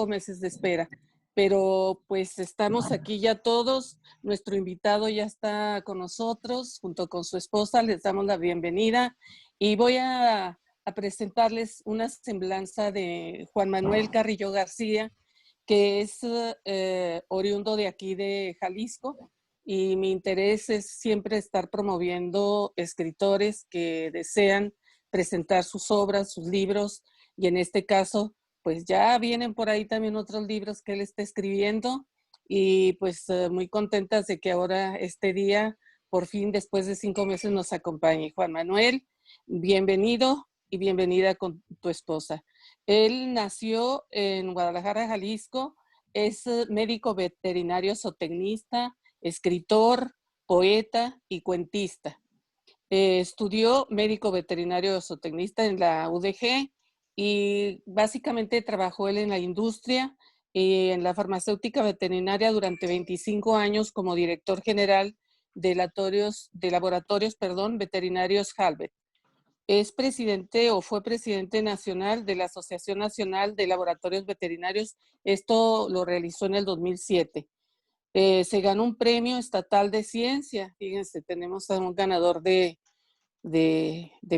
meses de espera. Pero pues estamos aquí ya todos, nuestro invitado ya está con nosotros, junto con su esposa, les damos la bienvenida y voy a presentarles una semblanza de Juan Manuel Carrillo García, que es oriundo de aquí de Jalisco, y mi interés es siempre estar promoviendo escritores que desean presentar sus obras, sus libros, y en este caso pues ya vienen por ahí también otros libros que él está escribiendo y pues muy contentas de que ahora este día, por fin, después de 5 meses, nos acompañe. Juan Manuel, bienvenido y bienvenida con tu esposa. Él nació en Guadalajara, Jalisco, es médico veterinario zootecnista, escritor, poeta y cuentista. Estudió médico veterinario zootecnista en la UDG y básicamente trabajó él en la industria y en la farmacéutica veterinaria durante 25 años como director general de laboratorios veterinarios Halbert. Es presidente o fue presidente nacional de la Asociación Nacional de Laboratorios Veterinarios. Esto lo realizó en el 2007. Se ganó un premio estatal de ciencia. Fíjense, tenemos a un ganador de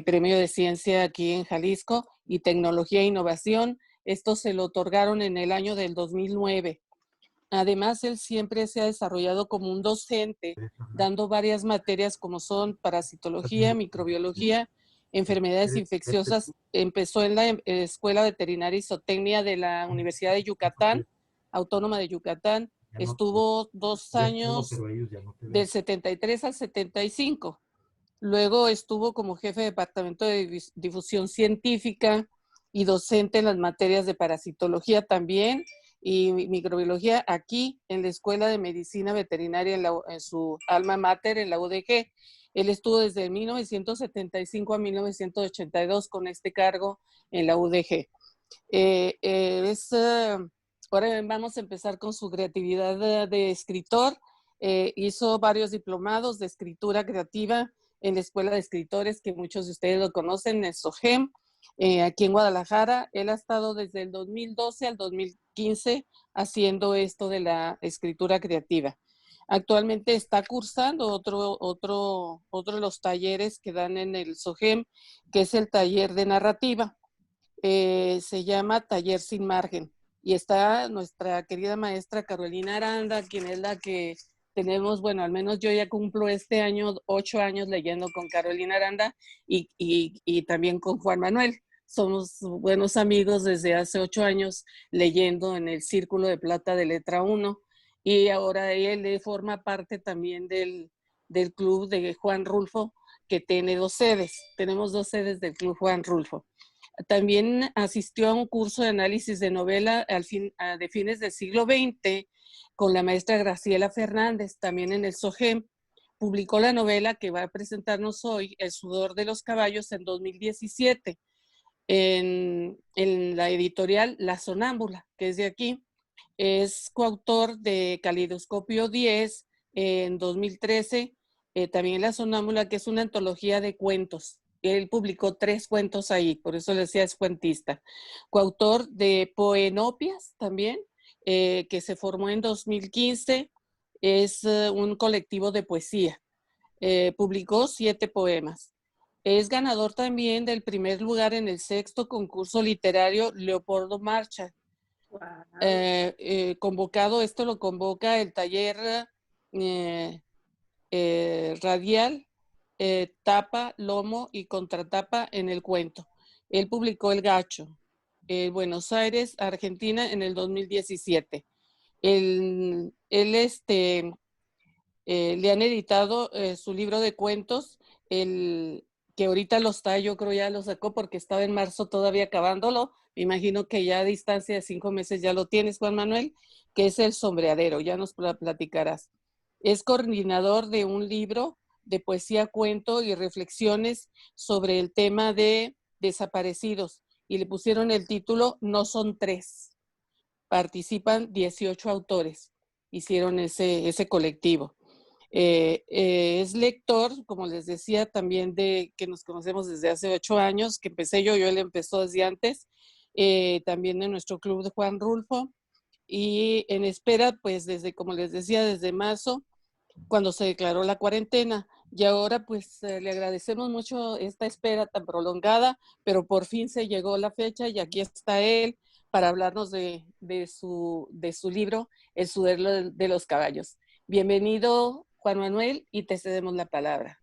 premio de ciencia aquí en Jalisco, y tecnología e innovación. Esto se lo otorgaron en el año del 2009. Además, él siempre se ha desarrollado como un docente, dando varias materias como son parasitología, microbiología, enfermedades infecciosas. Empezó en la Escuela Veterinaria y Zootecnia de la Universidad de Yucatán, Autónoma de Yucatán. Estuvo 2 años, del 73 al 75. Luego estuvo como jefe de departamento de difusión científica y docente en las materias de parasitología también y microbiología aquí en la Escuela de Medicina Veterinaria en su alma mater, en la UDG. Él estuvo desde 1975 a 1982 con este cargo en la UDG. Ahora vamos a empezar con su creatividad de escritor. Hizo varios diplomados de escritura creativa en la Escuela de Escritores, que muchos de ustedes lo conocen, en SOGEM, aquí en Guadalajara. Él ha estado desde el 2012 al 2015 haciendo esto de la escritura creativa. Actualmente está cursando otro de los talleres que dan en el SOGEM, que es el taller de narrativa. Se llama Taller Sin Margen. Y está nuestra querida maestra Carolina Aranda, quien es la que tenemos, bueno, al menos yo ya cumplo este año 8 años leyendo con Carolina Aranda y también con Juan Manuel. Somos buenos amigos desde hace 8 años leyendo en el Círculo de Plata de Letra 1, y ahora él forma parte también del club de Juan Rulfo, que tiene 2 sedes. Tenemos 2 sedes del club Juan Rulfo. También asistió a un curso de análisis de novela de fines del siglo XX con la maestra Graciela Fernández, también en el SOGEM. Publicó la novela que va a presentarnos hoy, El sudor de los caballos, en 2017, en la editorial La Sonámbula, que es de aquí. Es coautor de Calidoscopio 10 en 2013, también La Sonámbula, que es una antología de cuentos. Él publicó 3 cuentos ahí, por eso le decía es cuentista. Coautor de Poenopias también, que se formó en 2015, es un colectivo de poesía. Publicó 7 poemas. Es ganador también del primer lugar en el 6º concurso literario Leopoldo Marchal. Wow. Esto lo convoca el taller radial, tapa, lomo y contratapa en el cuento. Él publicó El Gacho, Buenos Aires, Argentina, en el 2017. Le han editado su libro de cuentos, que ahorita lo está, yo creo ya lo sacó porque estaba en marzo todavía acabándolo. Me imagino que ya a distancia de 5 meses ya lo tienes, Juan Manuel, que es El Sombreadero, ya nos platicarás. Es coordinador de un libro de poesía, cuento y reflexiones sobre el tema de desaparecidos, y le pusieron el título No son 3. Participan 18 autores, hicieron ese colectivo. Es lector, como les decía, también que nos conocemos desde hace 8 años, que empecé yo, él empezó desde antes. también en nuestro club de Juan Rulfo, y en espera, pues desde, como les decía, desde marzo, cuando se declaró la cuarentena. Y ahora pues le agradecemos mucho esta espera tan prolongada, pero por fin se llegó la fecha y aquí está él para hablarnos de su libro, El sudor de los caballos. Bienvenido, Juan Manuel, y te cedemos la palabra.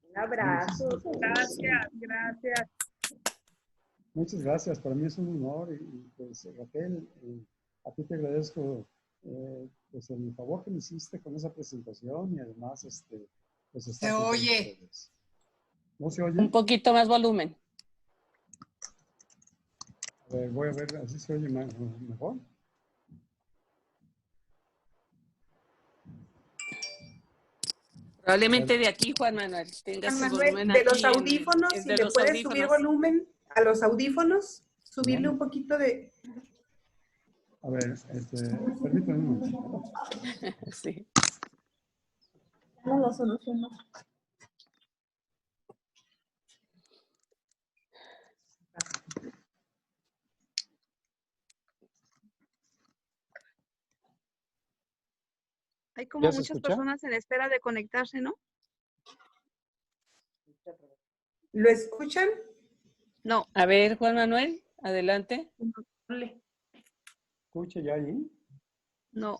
Un abrazo. Gracias. Muchas gracias, para mí es un honor y pues Raquel, a ti te agradezco pues el favor que me hiciste con esa presentación y además pues estar con ustedes. ¿No se oye? Un poquito más volumen. A ver, voy a ver, así se oye mejor. Probablemente de aquí, Juan Manuel, tengas Juan el Manuel, volumen de aquí los audífonos, si le puedes subir volumen a los audífonos, subirle un poquito de... A ver, permítame un momento. Sí. No lo solucionó. Hay como muchas personas en espera de conectarse, ¿no? ¿Lo escuchan? No. A ver, Juan Manuel, adelante. ¿Escucha ya ahí? No.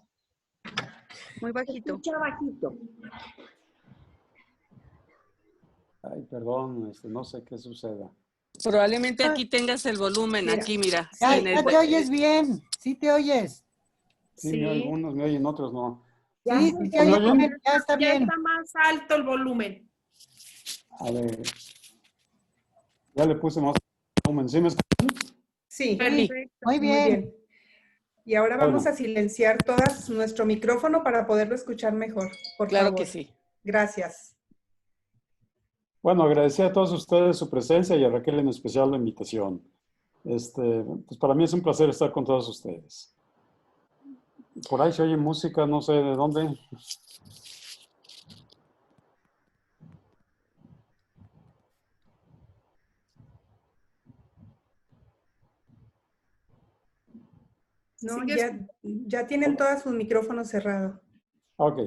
Muy bajito. Escucha bajito. Ay, perdón, no sé qué suceda. Probablemente aquí tengas el volumen, Mira. aquí mira. Ya te oyes bien, sí te oyes. Sí, algunos me oyen, otros no. Ya, Sí, te oyes bien, ya está bien. Ya está más alto el volumen. A ver, ya le puse más volumen. ¿Sí me escuchan? Sí, Perfecto. Muy bien. Y ahora Bueno. vamos a silenciar todas nuestro micrófono para poderlo escuchar mejor, por Claro favor. que sí. Gracias. Bueno, agradecer a todos ustedes su presencia y a Raquel en especial la invitación. Pues para mí es un placer estar con todos ustedes. Por ahí se oye música, no sé de dónde. No, ya tienen todos sus micrófonos cerrados. Ok.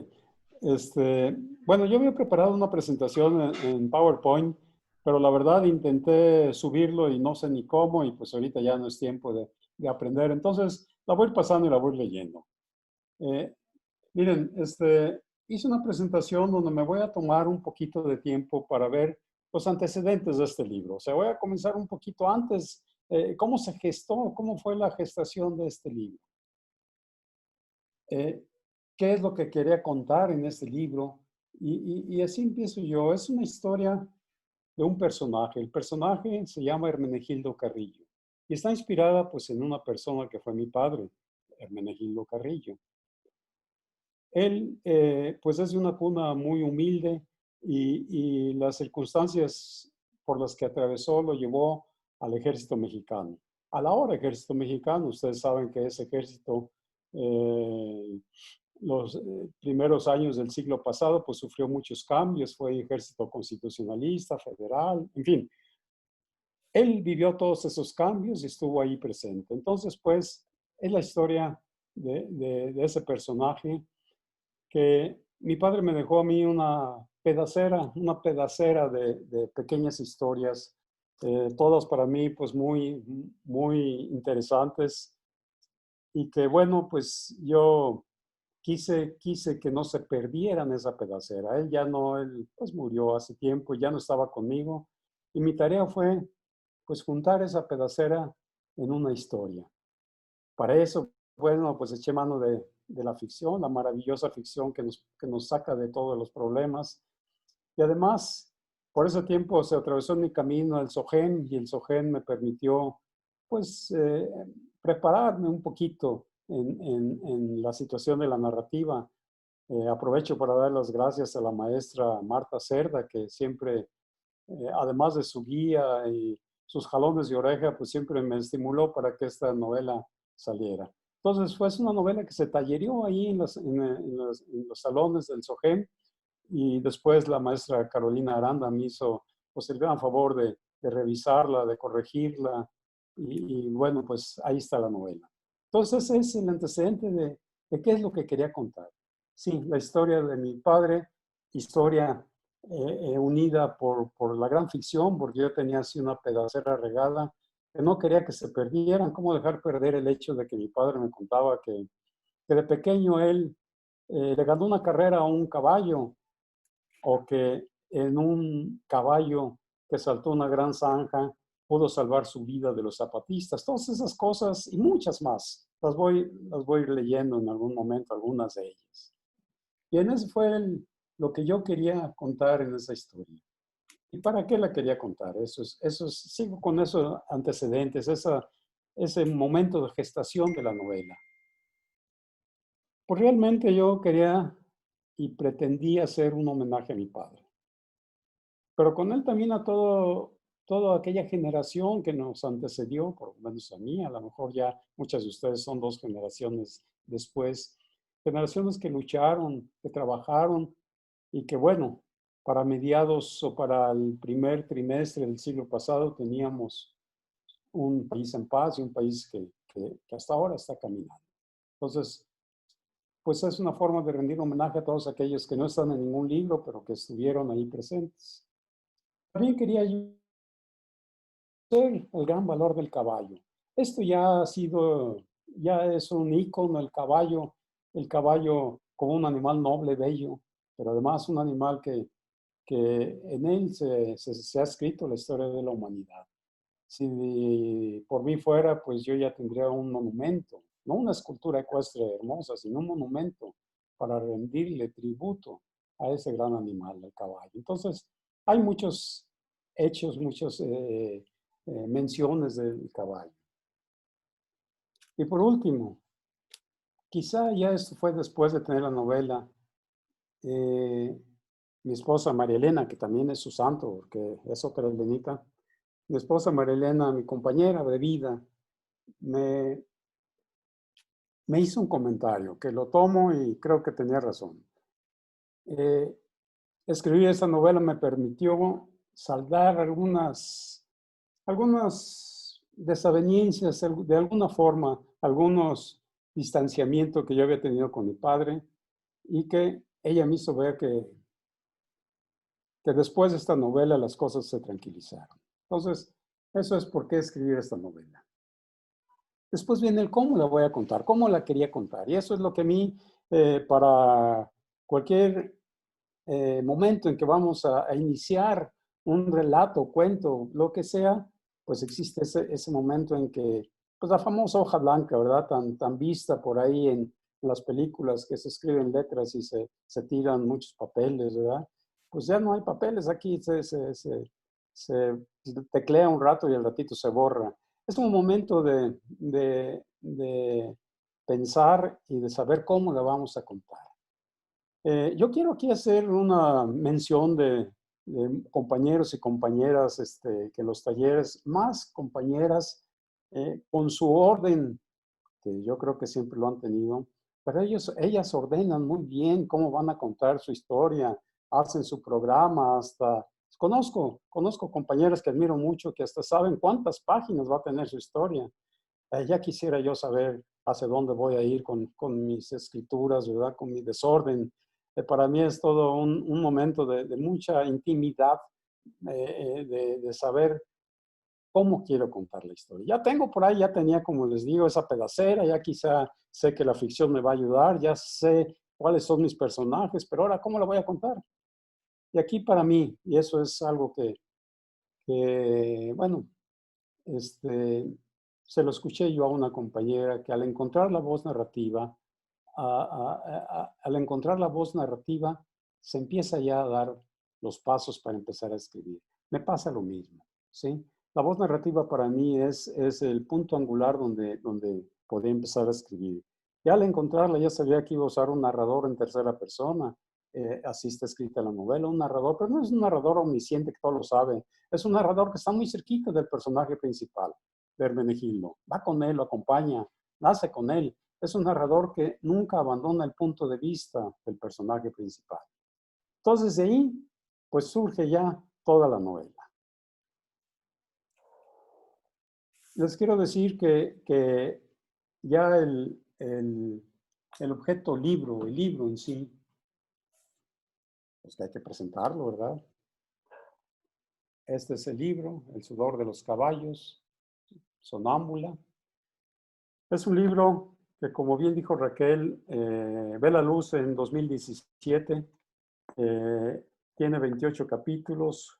Bueno, yo había preparado una presentación en PowerPoint, pero la verdad intenté subirlo y no sé ni cómo, y pues ahorita ya no es tiempo de aprender. Entonces, la voy a ir pasando y la voy leyendo. Miren, hice una presentación donde me voy a tomar un poquito de tiempo para ver los antecedentes de este libro. O sea, voy a comenzar un poquito antes, cómo se gestó, cómo fue la gestación de este libro. ¿Qué es lo que quería contar en este libro? Y así empiezo yo. Es una historia de un personaje. El personaje se llama Hermenegildo Carrillo y está inspirada pues en una persona que fue mi padre, Hermenegildo Carrillo. Él pues es de una cuna muy humilde y las circunstancias por las que atravesó lo llevó al ejército mexicano. A la hora ejército mexicano, ustedes saben que ese ejército los primeros años del siglo pasado, pues sufrió muchos cambios, fue ejército constitucionalista, federal, en fin. Él vivió todos esos cambios y estuvo ahí presente. Entonces, pues, es la historia de ese personaje que mi padre me dejó a mí una pedacera de pequeñas historias, todas para mí, pues, muy, muy interesantes y que, bueno, pues, yo quise que no se perdieran esa pedacera. Él pues murió hace tiempo, ya no estaba conmigo. Y mi tarea fue pues juntar esa pedacera en una historia. Para eso, bueno, pues eché mano de la ficción, la maravillosa ficción que nos saca de todos los problemas. Y además, por ese tiempo se atravesó en mi camino el SOGEN y el SOGEN me permitió pues prepararme un poquito en la situación de la narrativa. Aprovecho para dar las gracias a la maestra Marta Cerda, que siempre, además de su guía y sus jalones de oreja, pues siempre me estimuló para que esta novela saliera. Entonces, fue una novela que se tallereó ahí en los salones del SOGEN y después la maestra Carolina Aranda me hizo pues, el gran favor de revisarla, de corregirla, y bueno, pues ahí está la novela. Entonces, ese es el antecedente de qué es lo que quería contar. Sí, la historia de mi padre, historia unida por la gran ficción, porque yo tenía así una pedacera regada, que no quería que se perdieran. ¿Cómo dejar perder el hecho de que mi padre me contaba que de pequeño él le ganó una carrera a un caballo, o que en un caballo que saltó una gran zanja pudo salvar su vida de los zapatistas? Todas esas cosas y muchas más. Las voy a ir leyendo en algún momento, algunas de ellas. Y en eso fue lo que yo quería contar en esa historia. ¿Y para qué la quería contar? Sigo con esos antecedentes, ese momento de gestación de la novela. Pues realmente yo quería y pretendía hacer un homenaje a mi padre, pero con él también a toda aquella generación que nos antecedió, por lo menos a mí, a lo mejor ya muchas de ustedes son 2 generaciones después, generaciones que lucharon, que trabajaron y que bueno, para mediados o para el primer trimestre del siglo pasado teníamos un país en paz y un país que hasta ahora está caminando. Entonces, pues es una forma de rendir homenaje a todos aquellos que no están en ningún libro, pero que estuvieron ahí presentes. También quería yo ver el gran valor del caballo. Esto ya es un ícono, el caballo como un animal noble, bello, pero además un animal que en él se ha escrito la historia de la humanidad. Si por mí fuera, pues yo ya tendría un monumento, no una escultura ecuestre hermosa, sino un monumento para rendirle tributo a ese gran animal, el caballo. Entonces, hay muchos hechos, muchas menciones del caballo. Y por último, quizá ya esto fue después de tener la novela, mi esposa María Elena, que también es su santo, porque es otra Elenita, mi esposa María Elena, mi compañera de vida, me hizo un comentario que lo tomo y creo que tenía razón. Escribir esta novela me permitió saldar algunas desavenencias, de alguna forma, algunos distanciamientos que yo había tenido con mi padre, y que ella me hizo ver que después de esta novela las cosas se tranquilizaron. Entonces, eso es por qué escribir esta novela. Después viene el cómo la voy a contar, cómo la quería contar. Y eso es lo que a mí, para cualquier momento en que vamos a iniciar un relato, cuento, lo que sea, pues existe ese momento en que, pues la famosa hoja blanca, ¿verdad? Tan vista por ahí en las películas, que se escriben letras y se tiran muchos papeles, ¿verdad? Pues ya no hay papeles aquí, se teclea un rato y al ratito se borra. Es un momento de pensar y de saber cómo la vamos a contar. Yo quiero aquí hacer una mención de compañeros y compañeras que en los talleres, más compañeras con su orden, que yo creo que siempre lo han tenido, pero ellas ordenan muy bien cómo van a contar su historia, hacen su programa, hasta conozco compañeras que admiro mucho, que hasta saben cuántas páginas va a tener su historia. Ya quisiera yo saber hacia dónde voy a ir con mis escrituras, ¿verdad? Con mi desorden. Para mí es todo un momento de mucha intimidad, de saber cómo quiero contar la historia. Ya tengo por ahí, ya tenía, como les digo, esa pedacera, ya quizá sé que la ficción me va a ayudar, ya sé cuáles son mis personajes, pero ahora, ¿cómo la voy a contar? Y aquí para mí, y eso es algo que bueno, se lo escuché yo a una compañera, que al encontrar la voz narrativa, al encontrar la voz narrativa, se empieza ya a dar los pasos para empezar a escribir. Me pasa lo mismo, ¿sí? La voz narrativa para mí es el punto angular donde podía empezar a escribir. Ya al encontrarla ya sabía que iba a usar un narrador en tercera persona. Así está escrita la novela, un narrador, pero no es un narrador omnisciente que todo lo sabe, es un narrador que está muy cerquita del personaje principal, de Hermenegildo. Va con él, lo acompaña, nace con él. Es un narrador que nunca abandona el punto de vista del personaje principal. Entonces de ahí, pues surge ya toda la novela. les quiero decir que ya el objeto libro, el libro en sí, pues que hay que presentarlo, ¿verdad? Este es el libro, El sudor de los caballos, Sonámbula. Es un libro que, como bien dijo Raquel, ve la luz en 2017. Tiene 28 capítulos,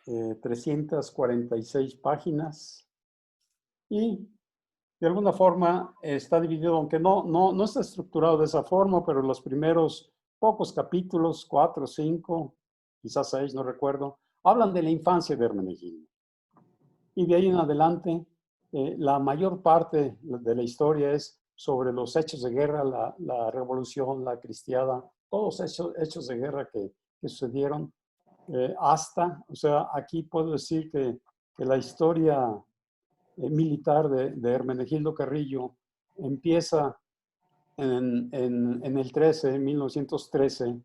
346 páginas y de alguna forma está dividido, aunque no está estructurado de esa forma, pero los primeros pocos capítulos, 4, 5, quizás 6, no recuerdo, hablan de la infancia de Hermenegildo. Y de ahí en adelante, la mayor parte de la historia es sobre los hechos de guerra, la revolución, la cristiada, todos hechos de guerra que sucedieron hasta, o sea, aquí puedo decir que la historia militar de Hermenegildo Carrillo empieza en el 1913,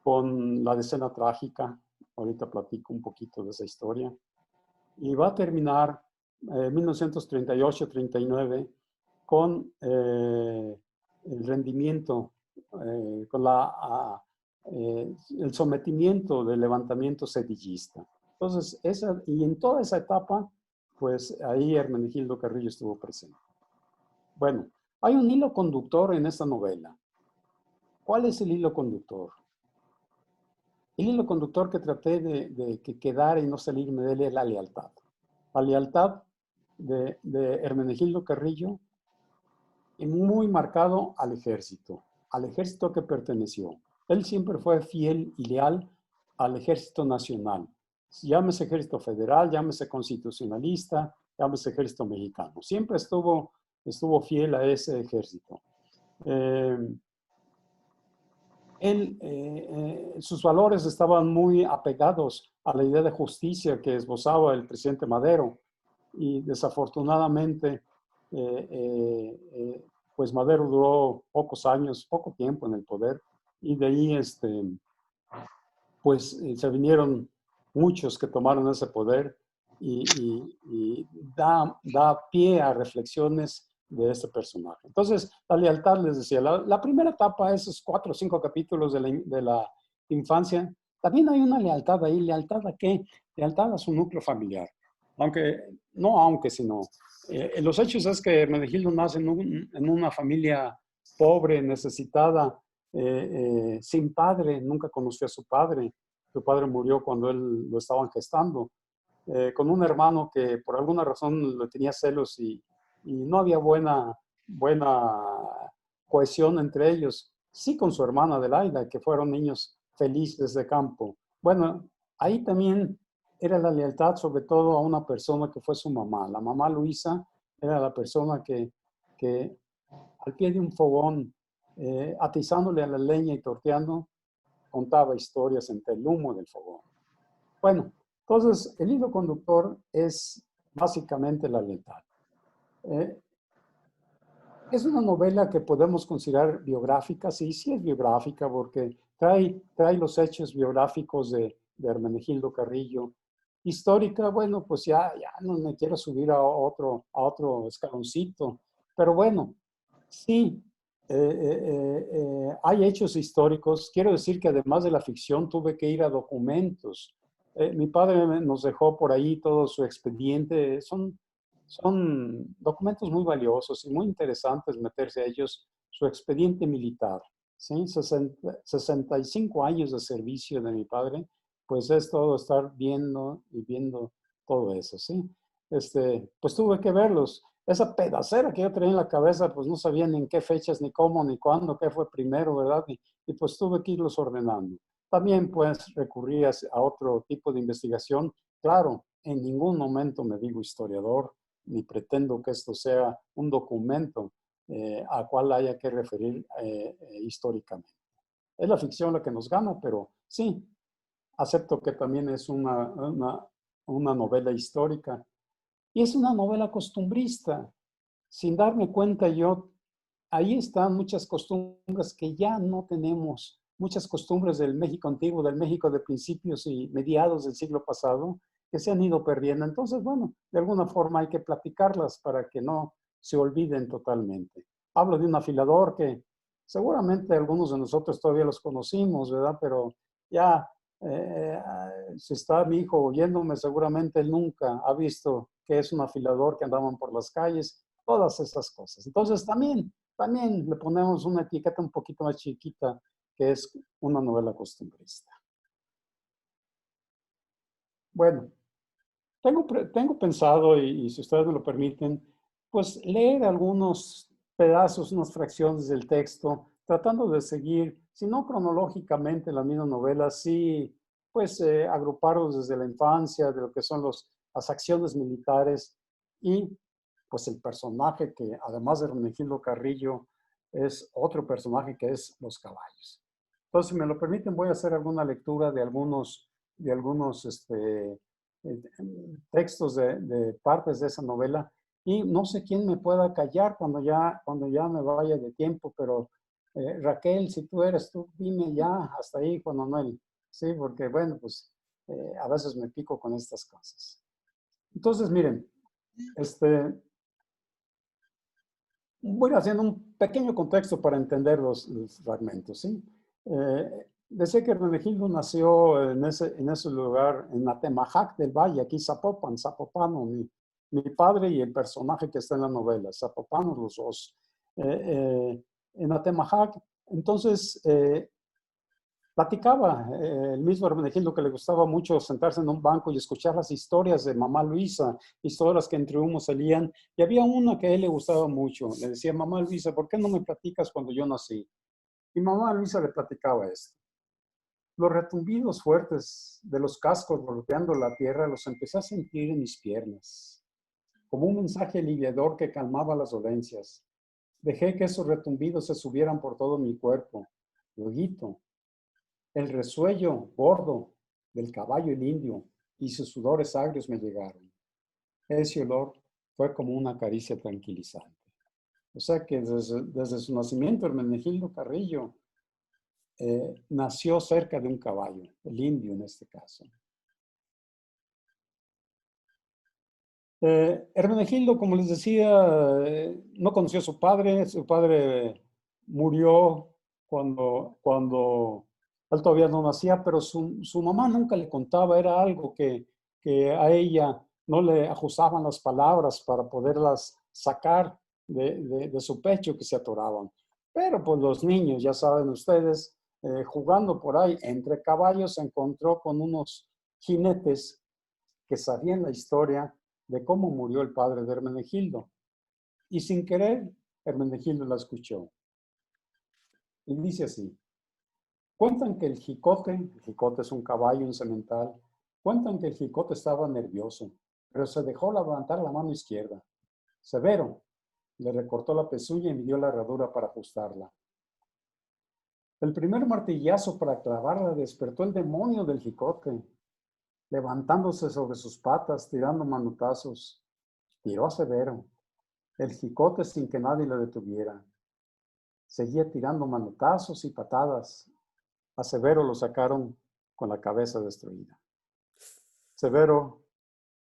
con la decena trágica. Ahorita platico un poquito de esa historia. Y va a terminar en 1938-39 con el rendimiento, con el sometimiento del levantamiento sedillista. Entonces, y en toda esa etapa, pues ahí Hermenegildo Carrillo estuvo presente. Bueno, hay un hilo conductor en esta novela. ¿Cuál es el hilo conductor? El hilo conductor que traté de que quedara y no salirme de él es la lealtad. La lealtad de Hermenegildo Carrillo, y muy marcado al ejército que perteneció. Él siempre fue fiel y leal al ejército nacional. Llámese ejército federal, llámese constitucionalista, llámese ejército mexicano. Siempre estuvo fiel a ese ejército. Sus valores estaban muy apegados a la idea de justicia que esbozaba el presidente Madero, y desafortunadamente pues Madero duró pocos años, poco tiempo en el poder, y de ahí pues se vinieron muchos que tomaron ese poder y da pie a reflexiones de este personaje. Entonces, la lealtad, les decía, la primera etapa, esos 4 o 5 capítulos de la infancia, también hay una lealtad ahí. ¿Lealtad a qué? Lealtad a su núcleo familiar. Sino los hechos es que Hermenegildo nace en una familia pobre, necesitada, sin padre, nunca conoció a su padre. Su padre murió cuando él lo estaban gestando, con un hermano que por alguna razón le tenía celos y no había buena cohesión entre ellos. Sí, con su hermana Adelaida, que fueron niños felices de campo. Bueno, ahí también era la lealtad sobre todo a una persona que fue su mamá. La mamá Luisa era la persona que al pie de un fogón, atizándole a la leña y torteando, contaba historias entre el humo del fogón. Bueno, entonces el hilo conductor es básicamente la lealtad. Es una novela que podemos considerar biográfica. Sí es biográfica porque trae los hechos biográficos de Hermenegildo Carrillo. Histórica, bueno, pues ya no me quiero subir a otro escaloncito, pero bueno, sí, hay hechos históricos. Quiero decir que además de la ficción tuve que ir a documentos. Mi padre nos dejó por ahí todo su expediente. Son documentos muy valiosos y muy interesantes meterse a ellos. Su expediente militar, ¿sí? 65 años de servicio de mi padre, pues es todo estar viendo todo eso, ¿sí? Pues tuve que verlos. Esa pedacera que yo traía en la cabeza, pues no sabía ni en qué fechas, ni cómo, ni cuándo, qué fue primero, ¿verdad? Y pues tuve que irlos ordenando. También pues recurrí a otro tipo de investigación. Claro, en ningún momento me digo historiador, ni pretendo que esto sea un documento al cual haya que referir históricamente. Es la ficción la que nos gana, pero sí, acepto que también es una novela histórica. Y es una novela costumbrista. Sin darme cuenta yo, ahí están muchas costumbres que ya no tenemos, muchas costumbres del México antiguo, del México de principios y mediados del siglo pasado, que se han ido perdiendo. Entonces, bueno, de alguna forma hay que platicarlas para que no se olviden totalmente. Hablo de un afilador que seguramente algunos de nosotros todavía los conocimos, ¿verdad? Pero ya, si está mi hijo oyéndome, seguramente él nunca ha visto que es un afilador que andaban por las calles, todas esas cosas. Entonces, también le ponemos una etiqueta un poquito más chiquita, que es una novela costumbrista. Bueno, tengo pensado, y si ustedes me lo permiten, pues leer algunos pedazos, unas fracciones del texto, tratando de seguir, si no cronológicamente la misma novela, sí, pues agruparlos desde la infancia, de lo que son las acciones militares y pues el personaje que, además de Hermenegildo Carrillo, es otro personaje que es los caballos. Entonces, si me lo permiten, voy a hacer alguna lectura de algunos textos de partes de esa novela, y no sé quién me pueda callar cuando ya me vaya de tiempo, pero Raquel, si tú eres tú, dime ya hasta ahí, Juan Manuel, sí, porque bueno, pues a veces me pico con estas cosas. Entonces, miren, voy haciendo un pequeño contexto para entender los fragmentos, ¿sí? Decía que Hermenegildo nació en ese lugar, en Atemajac del Valle, aquí Zapopano, mi padre y el personaje que está en la novela, Zapopano los dos. En Atemajac, entonces, platicaba el mismo Hermenegildo que le gustaba mucho sentarse en un banco y escuchar las historias de mamá Luisa, historias que entre humo salían, y había una que a él le gustaba mucho. Le decía, mamá Luisa, ¿por qué no me platicas cuando yo nací? Y mamá Luisa le platicaba esto. Los retumbidos fuertes de los cascos golpeando la tierra los empecé a sentir en mis piernas, como un mensaje aliviador que calmaba las dolencias. Dejé que esos retumbidos se subieran por todo mi cuerpo. Luego, el resuello gordo del caballo el indio y sus sudores agrios me llegaron. Ese olor fue como una caricia tranquilizante. O sea que desde su nacimiento, Hermenegildo Carrillo nació cerca de un caballo, el indio en este caso. Hermenegildo, como les decía, no conoció a su padre murió cuando él todavía no nacía, pero su mamá nunca le contaba, era algo que a ella no le ajustaban las palabras para poderlas sacar de su pecho, que se atoraban. Pero pues los niños, ya saben ustedes, jugando por ahí entre caballos, se encontró con unos jinetes que sabían la historia de cómo murió el padre de Hermenegildo. Y sin querer, Hermenegildo la escuchó. Y dice así: cuentan que el jicote es un caballo, un semental, cuentan que el jicote estaba nervioso, pero se dejó levantar la mano izquierda. Severo le recortó la pezuña y midió la herradura para ajustarla. El primer martillazo para clavarla despertó el demonio del jicote, levantándose sobre sus patas, tirando manotazos. Tiró a Severo, el jicote sin que nadie lo detuviera. Seguía tirando manotazos y patadas. A Severo lo sacaron con la cabeza destruida. Severo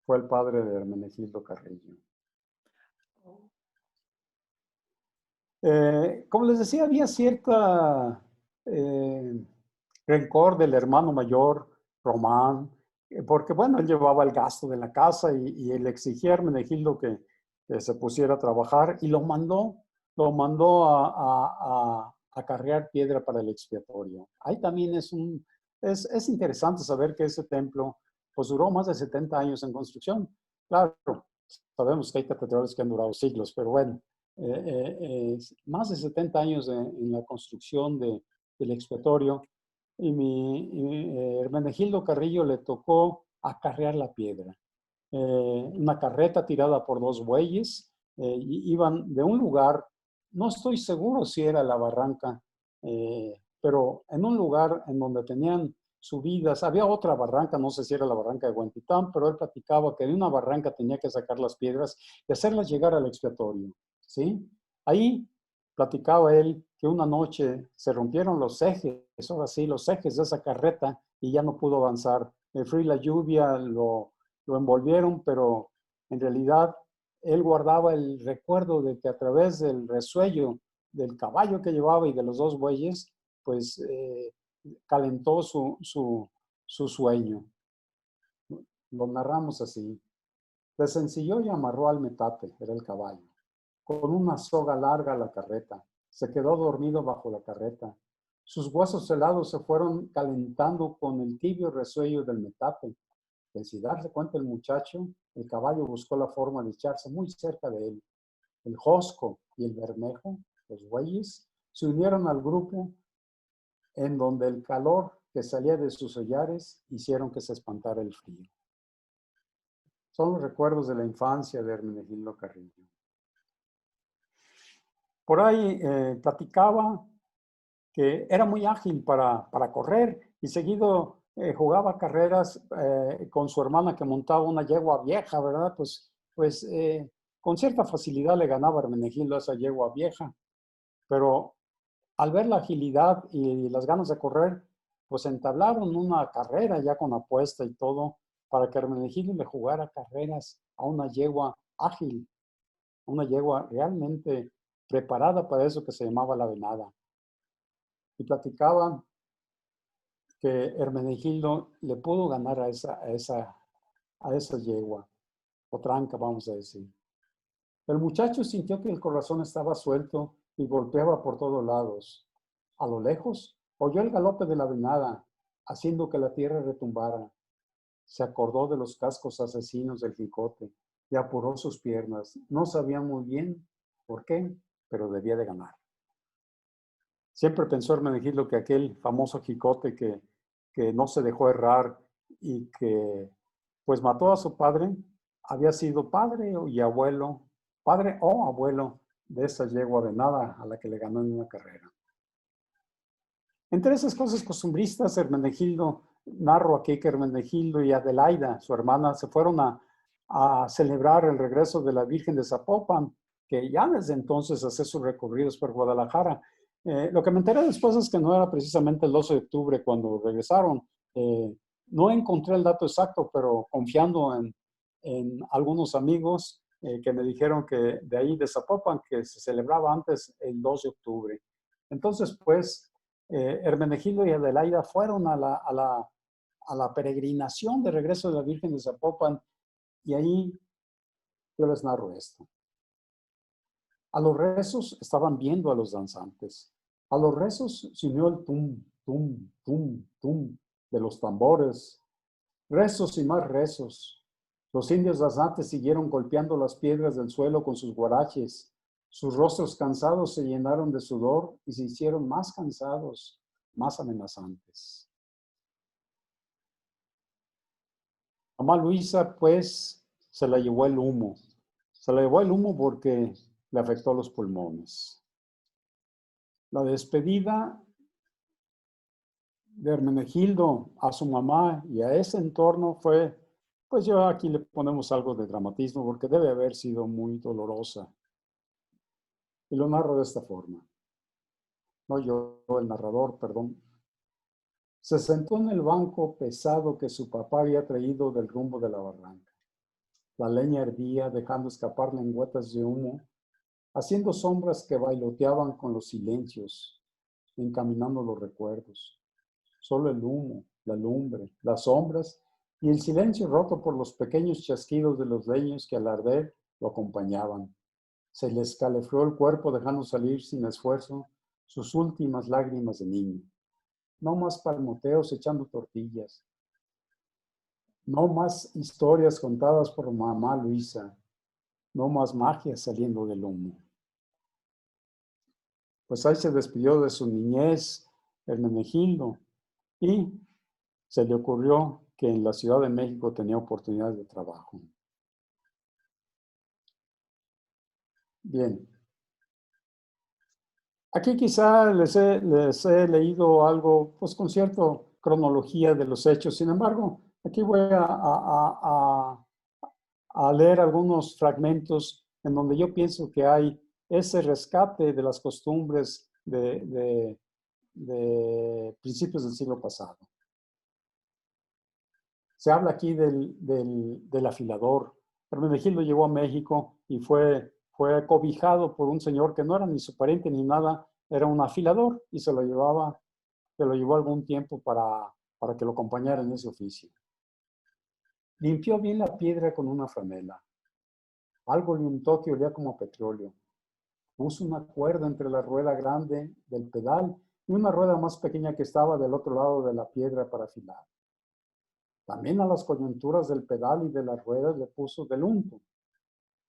fue el padre de Hermenegildo Carrillo. Como les decía, había cierta rencor del hermano mayor, Román, porque bueno, él llevaba el gasto de la casa y él exigía a Hermenegildo que se pusiera a trabajar y lo mandó a acarrear piedra para el expiatorio. Ahí también es interesante saber que ese templo pues duró más de 70 años en construcción. Claro, sabemos que hay catedrales que han durado siglos, pero bueno, más de 70 años en la construcción del expiatorio. Y Hermenegildo Carrillo le tocó acarrear la piedra. Una carreta tirada por dos bueyes, iban de un lugar, no estoy seguro si era la barranca, pero en un lugar en donde tenían subidas, había otra barranca, no sé si era la barranca de Huentitán, pero él platicaba que de una barranca tenía que sacar las piedras y hacerlas llegar al expiatorio, ¿sí? Ahí platicaba él que una noche se rompieron los ejes, ahora sí, los ejes de esa carreta y ya no pudo avanzar. El frío y la lluvia lo lo envolvieron, pero en realidad él guardaba el recuerdo de que a través del resuello del caballo que llevaba y de los 2 bueyes, pues calentó su sueño. Lo narramos así. Desencilló y amarró al metate, era el caballo, con una soga larga a la carreta. Se quedó dormido bajo la carreta. Sus huesos helados se fueron calentando con el tibio resuello del metate. Y sin darse cuenta el muchacho, el caballo buscó la forma de echarse muy cerca de él. El Josco y el Bermejo, los bueyes, se unieron al grupo en donde el calor que salía de sus hollares hicieron que se espantara el frío. Son los recuerdos de la infancia de Hermenegildo Carrillo. Por ahí platicaba que era muy ágil para correr y seguido jugaba carreras con su hermana que montaba una yegua vieja, ¿verdad? Pues con cierta facilidad le ganaba Hermenegildo a esa yegua vieja, pero al ver la agilidad y las ganas de correr, pues entablaron una carrera ya con apuesta y todo para que Hermenegildo le jugara carreras a una yegua ágil, una yegua realmente preparada para eso que se llamaba la venada. Y platicaban que Hermenegildo le pudo ganar a esa yegua, o tranca, vamos a decir. El muchacho sintió que el corazón estaba suelto y golpeaba por todos lados. A lo lejos, oyó el galope de la venada, haciendo que la tierra retumbara. Se acordó de los cascos asesinos del jicote y apuró sus piernas. No sabía muy bien por qué, pero debía de ganar. Siempre pensó Hermenegildo que aquel famoso jicote que no se dejó errar y que pues mató a su padre, había sido padre o abuelo de esa yegua venada a la que le ganó en una carrera. Entre esas cosas costumbristas, Hermenegildo, narro aquí que Hermenegildo y Adelaida, su hermana, se fueron a celebrar el regreso de la Virgen de Zapopan, que ya desde entonces hacía sus recorridos por Guadalajara. Lo que me enteré después es que no era precisamente el 12 de octubre cuando regresaron. No encontré el dato exacto, pero confiando en algunos amigos que me dijeron que de ahí de Zapopan, que se celebraba antes el 2 de octubre. Entonces, pues, Hermenegildo y Adelaida fueron a la peregrinación de regreso de la Virgen de Zapopan y ahí yo les narro esto. A los rezos estaban viendo a los danzantes. A los rezos se unió el tum, tum, tum, tum de los tambores. Rezos y más rezos. Los indios danzantes siguieron golpeando las piedras del suelo con sus guaraches. Sus rostros cansados se llenaron de sudor y se hicieron más cansados, más amenazantes. Mamá Luisa, pues, se la llevó el humo. Se la llevó el humo porque le afectó los pulmones. La despedida de Hermenegildo a su mamá y a ese entorno fue, pues yo aquí le ponemos algo de dramatismo porque debe haber sido muy dolorosa. Y lo narro de esta forma. No yo, el narrador, perdón. Se sentó en el banco pesado que su papá había traído del rumbo de la barranca. La leña hervía, dejando escapar lengüetas de humo, haciendo sombras que bailoteaban con los silencios, encaminando los recuerdos. Solo el humo, la lumbre, las sombras y el silencio roto por los pequeños chasquidos de los leños que al arder lo acompañaban. Se le escalofrió el cuerpo dejando salir sin esfuerzo sus últimas lágrimas de niño. No más palmoteos echando tortillas. No más historias contadas por mamá Luisa. No más magia saliendo del humo. Pues ahí se despidió de su niñez Hermenegildo y se le ocurrió que en la Ciudad de México tenía oportunidades de trabajo. Bien. Aquí quizá les he leído algo pues con cierta cronología de los hechos. Sin embargo, aquí voy a leer algunos fragmentos en donde yo pienso que hay ese rescate de las costumbres de principios del siglo pasado. Se habla aquí del afilador. Hermenegildo llegó a México y fue cobijado por un señor que no era ni su pariente ni nada, era un afilador y se lo llevó algún tiempo para que lo acompañara en ese oficio. Limpió bien la piedra con una franela. Algo le untó que olía como a petróleo. Puso una cuerda entre la rueda grande del pedal y una rueda más pequeña que estaba del otro lado de la piedra para afilar. También a las coyunturas del pedal y de las ruedas le puso del unto.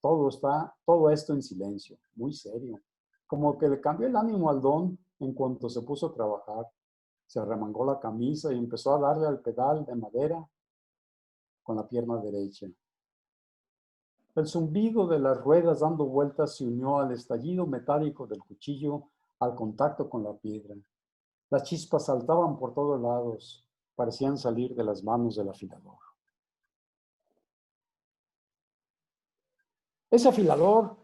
Todo esto en silencio, muy serio. Como que le cambió el ánimo al don en cuanto se puso a trabajar. Se arremangó la camisa y empezó a darle al pedal de madera con la pierna derecha. El zumbido de las ruedas dando vueltas se unió al estallido metálico del cuchillo al contacto con la piedra. Las chispas saltaban por todos lados, parecían salir de las manos del afilador. Ese afilador,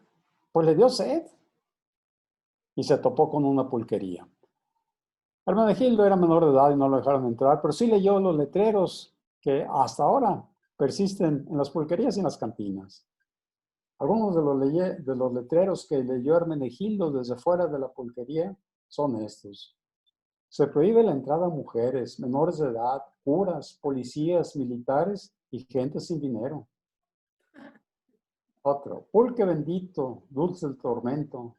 pues le dio sed y se topó con una pulquería. Hermenegildo era menor de edad y no lo dejaron entrar, pero sí leyó los letreros que hasta ahora persisten en las pulquerías y en las cantinas. Algunos de los letreros que leyó Hermenegildo desde fuera de la pulquería son estos. Se prohíbe la entrada a mujeres, menores de edad, curas, policías, militares y gente sin dinero. Otro, pulque bendito, dulce el tormento.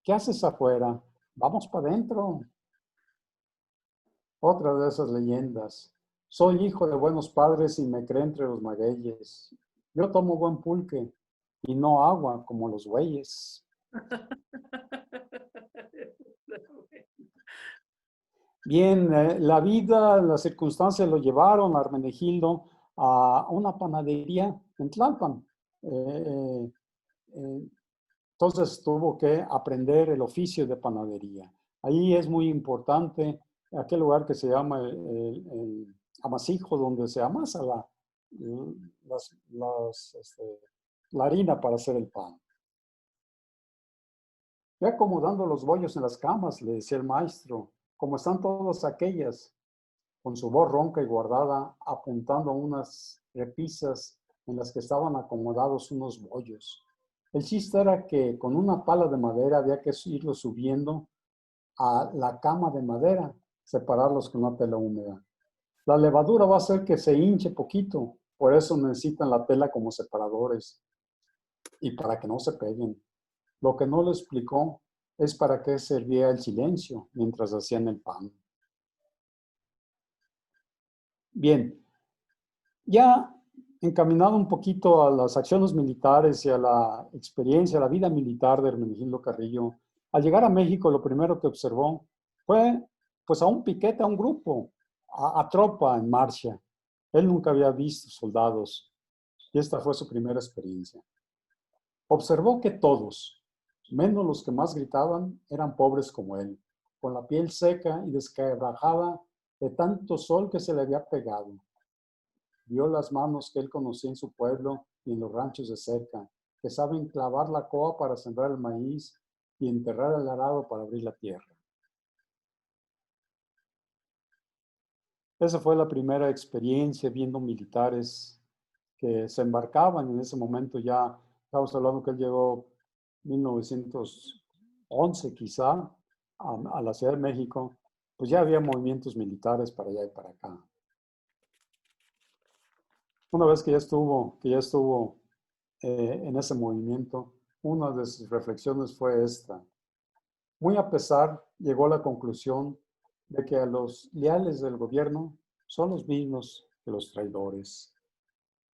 ¿Qué haces afuera? Vamos para adentro. Otra de esas leyendas. Soy hijo de buenos padres y me cree entre los magueyes. Yo tomo buen pulque y no agua como los güeyes. Bien, la vida, las circunstancias lo llevaron a Hermenegildo a una panadería en Tlalpan. Entonces tuvo que aprender el oficio de panadería. Ahí es muy importante aquel lugar que se llama el amasijo, donde se amasa la harina para hacer el pan. Ve acomodando los bollos en las camas, le decía el maestro, como están todas aquellas, con su voz ronca y guardada, apuntando a unas repisas en las que estaban acomodados unos bollos. El chiste era que con una pala de madera había que irlo subiendo a la cama de madera, separarlos con una tela húmeda. La levadura va a hacer que se hinche poquito, por eso necesitan la tela como separadores y para que no se peguen. Lo que no le explicó es para qué servía el silencio mientras hacían el pan. Bien, ya encaminado un poquito a las acciones militares y a la experiencia, a la vida militar de Hermenegildo Carrillo, al llegar a México lo primero que observó fue pues a un piquete, a un grupo, a tropa en marcha. Él nunca había visto soldados y esta fue su primera experiencia. Observó que todos, menos los que más gritaban, eran pobres como él, con la piel seca y desquebrajada de tanto sol que se le había pegado. Vio las manos que él conocía en su pueblo y en los ranchos de cerca, que saben clavar la coa para sembrar el maíz y enterrar el arado para abrir la tierra. Esa fue la primera experiencia viendo militares que se embarcaban en ese momento ya. Estamos hablando que él llegó en 1911 quizá a la Ciudad de México, pues ya había movimientos militares para allá y para acá. Una vez que ya estuvo en ese movimiento, una de sus reflexiones fue esta. Muy a pesar, llegó a la conclusión de que a los leales del gobierno son los mismos que los traidores.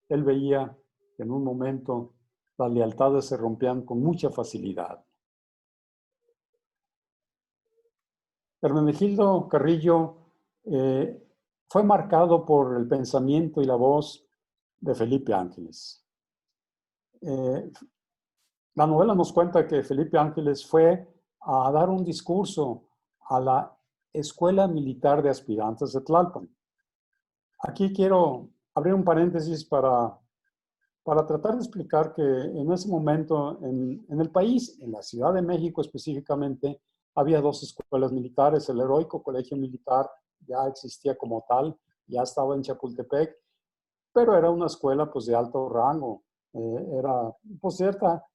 Él veía que en un momento las lealtades se rompían con mucha facilidad. Hermenegildo Carrillo fue marcado por el pensamiento y la voz de Felipe Ángeles. La novela nos cuenta que Felipe Ángeles fue a dar un discurso a la Escuela Militar de Aspirantes de Tlalpan. Aquí quiero abrir un paréntesis para tratar de explicar que en ese momento en el país, en la Ciudad de México específicamente, había dos escuelas militares. El Heroico Colegio Militar ya existía como tal, ya estaba en Chapultepec, pero era una escuela pues de alto rango, era pues cierta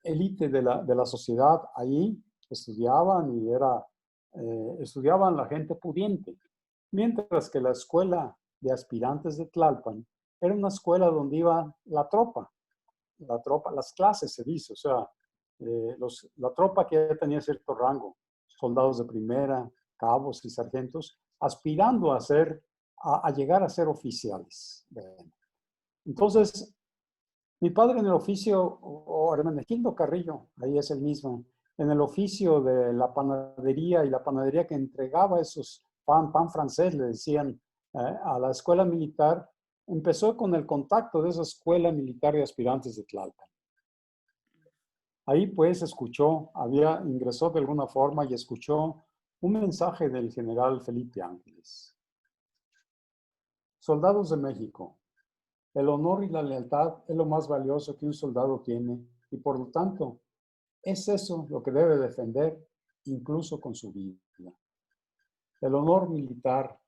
élite de la sociedad ahí, estudiaban y estudiaban la gente pudiente, mientras que la escuela de aspirantes de Tlalpan era una escuela donde iba la tropa, las clases se dice, o sea, la tropa que ya tenía cierto rango, soldados de primera, cabos y sargentos, aspirando a llegar a ser oficiales. Bueno, entonces, mi padre en el oficio, o Hermenegildo Carrillo, ahí es el mismo, en el oficio de la panadería y la panadería que entregaba esos pan francés, le decían, a la escuela militar, empezó con el contacto de esa escuela militar de aspirantes de Tlalpan. Ahí pues ingresó de alguna forma y escuchó un mensaje del general Felipe Ángeles. Soldados de México, el honor y la lealtad es lo más valioso que un soldado tiene y por lo tanto es eso lo que debe defender incluso con su vida. El honor militar,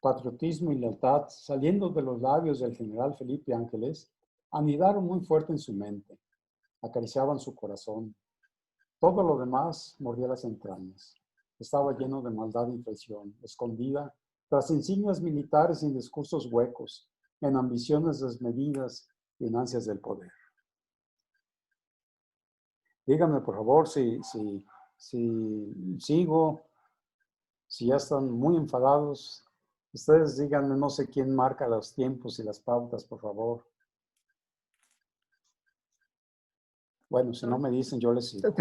patriotismo y lealtad saliendo de los labios del general Felipe Ángeles anidaron muy fuerte en su mente, acariciaban su corazón. Todo lo demás mordía las entrañas. Estaba lleno de maldad y traición, escondida tras insignias militares y discursos huecos, en ambiciones desmedidas y en ansias del poder. Díganme, por favor, si sigo, si ya están muy enfadados. Ustedes díganme, no sé quién marca los tiempos y las pautas, por favor. Bueno, si no me dicen, yo les sigo.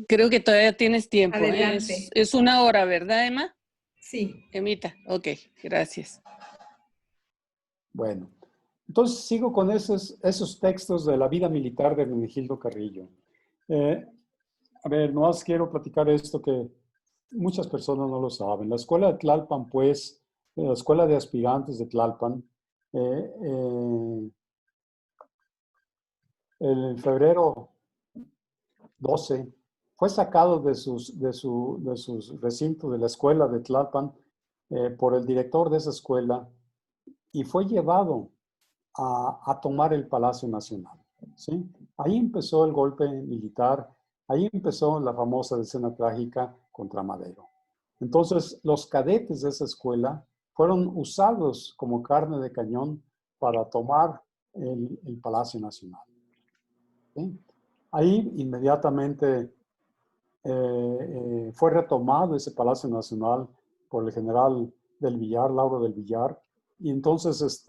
Creo que todavía tienes tiempo. Adelante. Es 1 hora, ¿verdad, Emma? Sí. Emita, ok, gracias. Bueno, entonces sigo con esos textos de la vida militar de Hermenegildo Carrillo. A ver, nomás quiero platicar esto que muchas personas no lo saben. La escuela de Tlalpan, pues, la escuela de aspirantes de Tlalpan, en febrero 12, fue sacado de sus recintos de la escuela de Tlalpan por el director de esa escuela y fue llevado a tomar el Palacio Nacional. ¿Sí? Ahí empezó el golpe militar, ahí empezó la famosa escena trágica contra Madero. Entonces, los cadetes de esa escuela fueron usados como carne de cañón para tomar el Palacio Nacional. ¿Sí? Ahí inmediatamente fue retomado ese Palacio Nacional por el general del Villar, Lauro del Villar, y entonces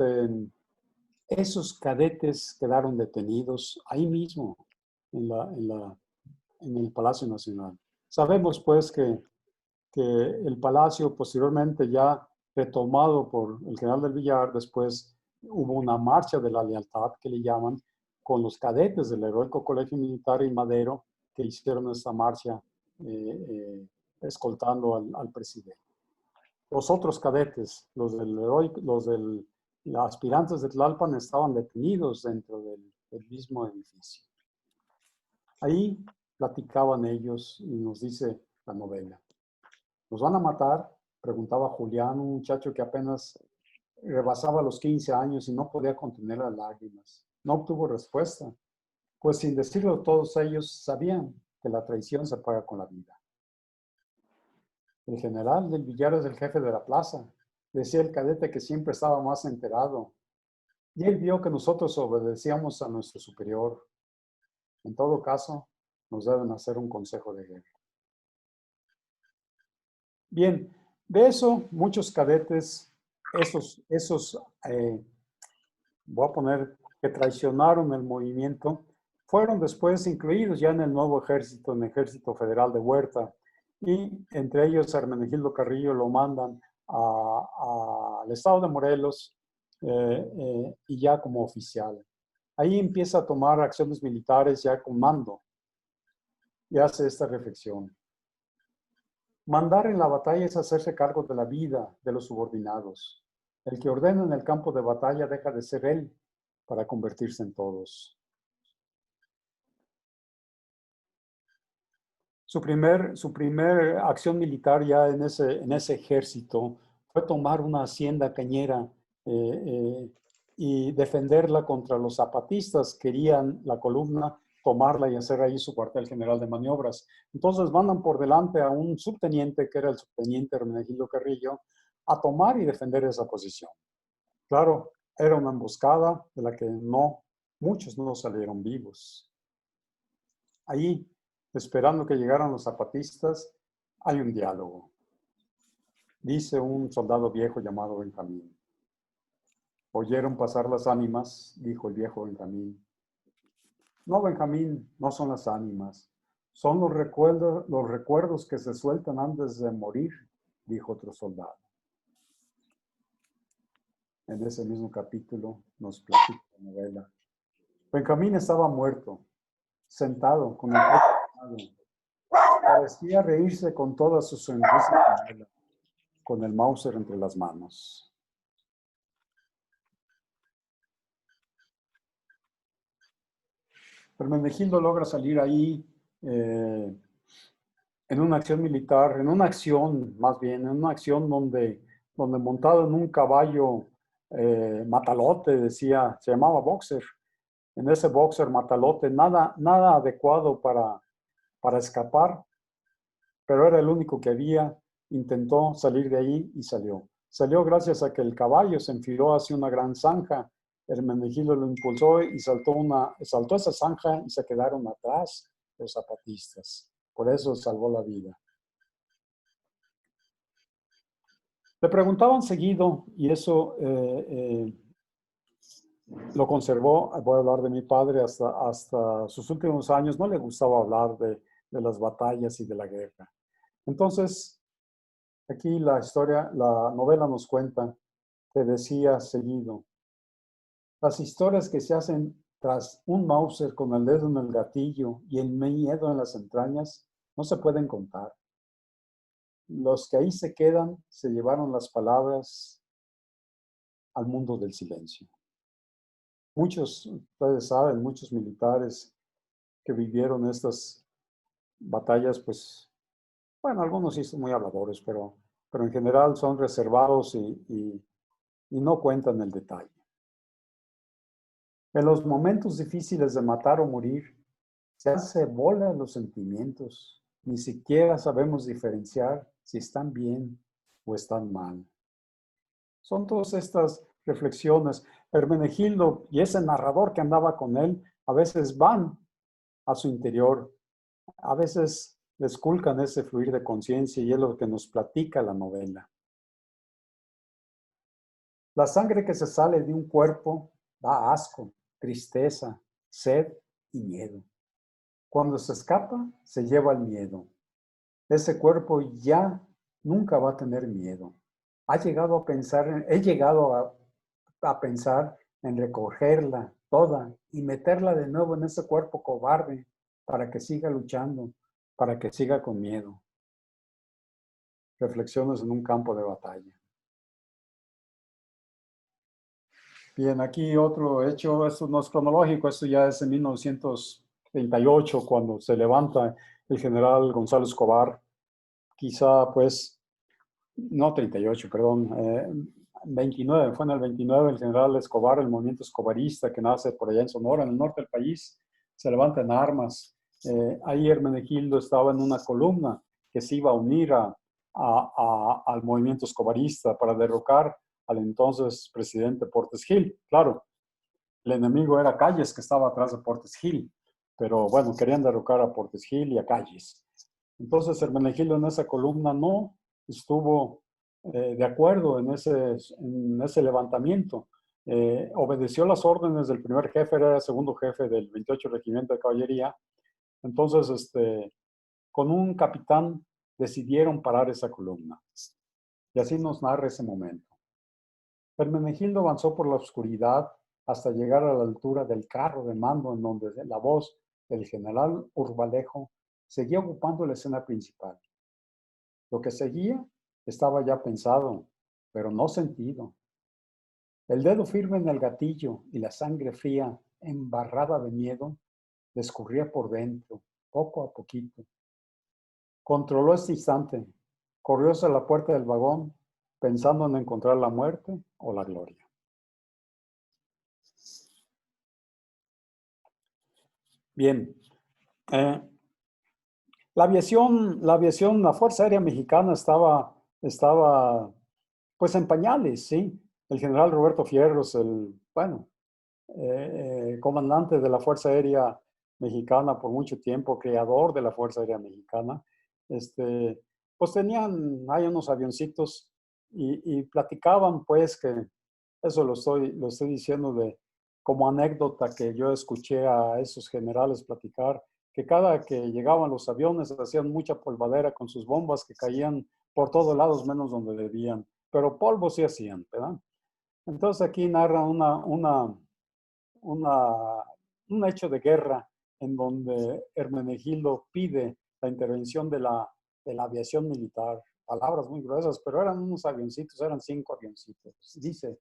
esos cadetes quedaron detenidos ahí mismo, en el Palacio Nacional. Sabemos pues que el Palacio posteriormente ya retomado por el general del Villar, después hubo una marcha de la lealtad que le llaman, con los cadetes del Heroico Colegio Militar y Madero, que hicieron esta marcha escoltando al presidente. Los otros cadetes, los aspirantes de Tlalpan, estaban detenidos dentro del mismo edificio. Ahí platicaban ellos y nos dice la novela. ¿Nos van a matar? Preguntaba Julián, un muchacho que apenas rebasaba los 15 años y no podía contener las lágrimas. No obtuvo respuesta, pues sin decirlo todos ellos sabían que la traición se paga con la vida. El general del Villar es el jefe de la plaza, decía el cadete que siempre estaba más enterado. Y él vio que nosotros obedecíamos a nuestro superior. En todo caso, nos deben hacer un consejo de guerra. Bien, de eso muchos cadetes, voy a poner que traicionaron el movimiento, fueron después incluidos ya en el nuevo ejército, en el Ejército Federal de Huerta, y entre ellos Hermenegildo Carrillo lo mandan al estado de Morelos y ya como oficial. Ahí empieza a tomar acciones militares ya con mando y hace esta reflexión. Mandar en la batalla es hacerse cargo de la vida de los subordinados. El que ordena en el campo de batalla deja de ser él para convertirse en todos. Su primer acción militar ya en ese ejército fue tomar una hacienda cañera y defenderla contra los zapatistas. Querían la columna tomarla y hacer ahí su cuartel general de maniobras. Entonces mandan por delante a un subteniente, que era el subteniente Hermenegildo Carrillo, a tomar y defender esa posición. Claro, era una emboscada de la que muchos no salieron vivos. Ahí, esperando que llegaran los zapatistas, hay un diálogo. Dice un soldado viejo llamado Benjamín. Oyeron pasar las ánimas, dijo el viejo Benjamín. No, Benjamín, no son las ánimas. Son los recuerdos que se sueltan antes de morir, dijo otro soldado. En ese mismo capítulo nos platica la novela. Benjamín estaba muerto, sentado, con el pecho. Parecía reírse con toda su sonrisa, con el Mauser entre las manos. Hermenegildo logra salir ahí en una acción militar, en una acción donde montado en un caballo matalote, se llamaba boxer. En ese boxer matalote, nada adecuado para escapar, pero era el único que había. Intentó salir de ahí y salió. Salió gracias a que el caballo se enfiló hacia una gran zanja. Hermenegildo lo impulsó y saltó esa zanja y se quedaron atrás los zapatistas. Por eso salvó la vida. Le preguntaban seguido, y eso lo conservó, voy a hablar de mi padre, hasta sus últimos años. No le gustaba hablar de las batallas y de la guerra. Entonces, aquí la novela nos cuenta que decía seguido: las historias que se hacen tras un Mauser con el dedo en el gatillo y el miedo en las entrañas no se pueden contar. Los que ahí se quedan se llevaron las palabras al mundo del silencio. Muchos, ustedes saben, muchos militares que vivieron estas batallas, pues, bueno, algunos sí son muy habladores, pero en general son reservados y no cuentan el detalle. En los momentos difíciles de matar o morir, se hace bola los sentimientos. Ni siquiera sabemos diferenciar si están bien o están mal. Son todas estas reflexiones. Hermenegildo y ese narrador que andaba con él, a veces van a su interior, a veces les culcan ese fluir de conciencia y es lo que nos platica la novela. La sangre que se sale de un cuerpo da asco, tristeza, sed y miedo. Cuando se escapa, se lleva el miedo. Ese cuerpo ya nunca va a tener miedo. He llegado a pensar en recogerla toda y meterla de nuevo en ese cuerpo cobarde para que siga luchando, para que siga con miedo. Reflexiones en un campo de batalla. Bien, aquí otro hecho, esto no es cronológico, esto ya es en 1938, cuando se levanta el general Gonzalo Escobar, quizá pues, no 38, perdón, 29, fue en el 29 el general Escobar, el movimiento escobarista que nace por allá en Sonora, en el norte del país, se levanta en armas. Ahí Hermenegildo estaba en una columna que se iba a unir al movimiento escobarista para derrocar al entonces presidente Portes Gil. Claro, el enemigo era Calles, que estaba atrás de Portes Gil, pero bueno, querían derrocar a Portes Gil y a Calles. Entonces Hermenegildo en esa columna no estuvo de acuerdo en ese levantamiento. Obedeció las órdenes del primer jefe, era el segundo jefe del 28 Regimiento de Caballería. Entonces, con un capitán decidieron parar esa columna. Y así nos narra ese momento. Hermenegildo avanzó por la oscuridad hasta llegar a la altura del carro de mando, en donde la voz del general Urbalejo seguía ocupando la escena principal. Lo que seguía estaba ya pensado, pero no sentido. El dedo firme en el gatillo y la sangre fría, embarrada de miedo, le escurría por dentro, poco a poquito. Controló este instante, corrió hacia la puerta del vagón, pensando en encontrar la muerte o la gloria. Bien. La aviación, la Fuerza Aérea Mexicana estaba pues en pañales, ¿sí? El general Roberto Fierros, comandante de la Fuerza Aérea Mexicana por mucho tiempo, creador de la Fuerza Aérea Mexicana, pues tenían ahí unos avioncitos y platicaban pues que, eso lo estoy diciendo como anécdota que yo escuché a esos generales platicar, que cada que llegaban los aviones hacían mucha polvadera con sus bombas que caían por todos lados menos donde debían, pero polvo sí hacían, ¿verdad? Entonces aquí narra un hecho de guerra en donde Hermenegildo pide la intervención de la aviación militar. Palabras muy gruesas, pero eran unos avioncitos, eran 5 avioncitos. Dice,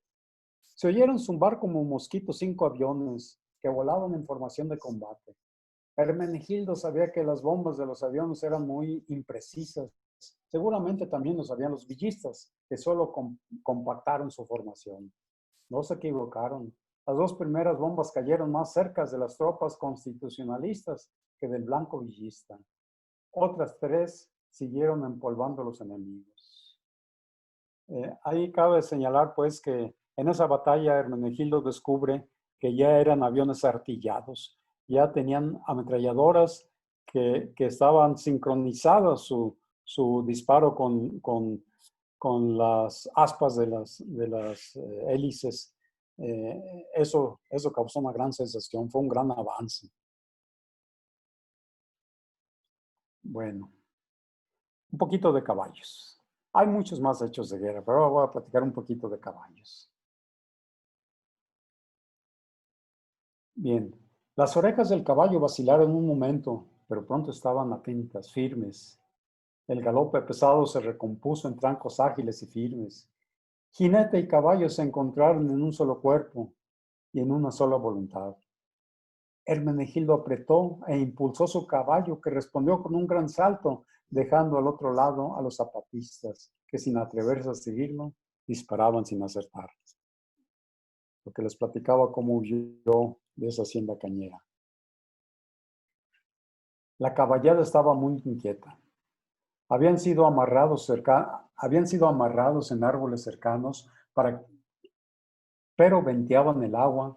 se oyeron zumbar como mosquitos 5 aviones que volaban en formación de combate. Hermenegildo sabía que las bombas de los aviones eran muy imprecisas. Seguramente también lo sabían los villistas, que solo compactaron su formación. No se equivocaron. Las 2 primeras bombas cayeron más cerca de las tropas constitucionalistas que del blanco villista. Otras 3 siguieron empolvando a los enemigos. Ahí cabe señalar, pues, que en esa batalla Hermenegildo descubre que ya eran aviones artillados, ya tenían ametralladoras que estaban sincronizadas su disparo con las aspas de las hélices. Eso causó una gran sensación, fue un gran avance. Bueno, un poquito de caballos. Hay muchos más hechos de guerra, pero ahora voy a platicar un poquito de caballos. Bien, las orejas del caballo vacilaron un momento, pero pronto estaban atentas, firmes. El galope pesado se recompuso en trancos ágiles y firmes. Jinete y caballo se encontraron en un solo cuerpo y en una sola voluntad. Hermenegildo apretó e impulsó su caballo, que respondió con un gran salto, dejando al otro lado a los zapatistas, que sin atreverse a seguirlo, disparaban sin acertar. Lo que les platicaba cómo huyó de esa hacienda cañera. La caballada estaba muy inquieta. Habían sido amarrados en árboles cercanos, pero venteaban el agua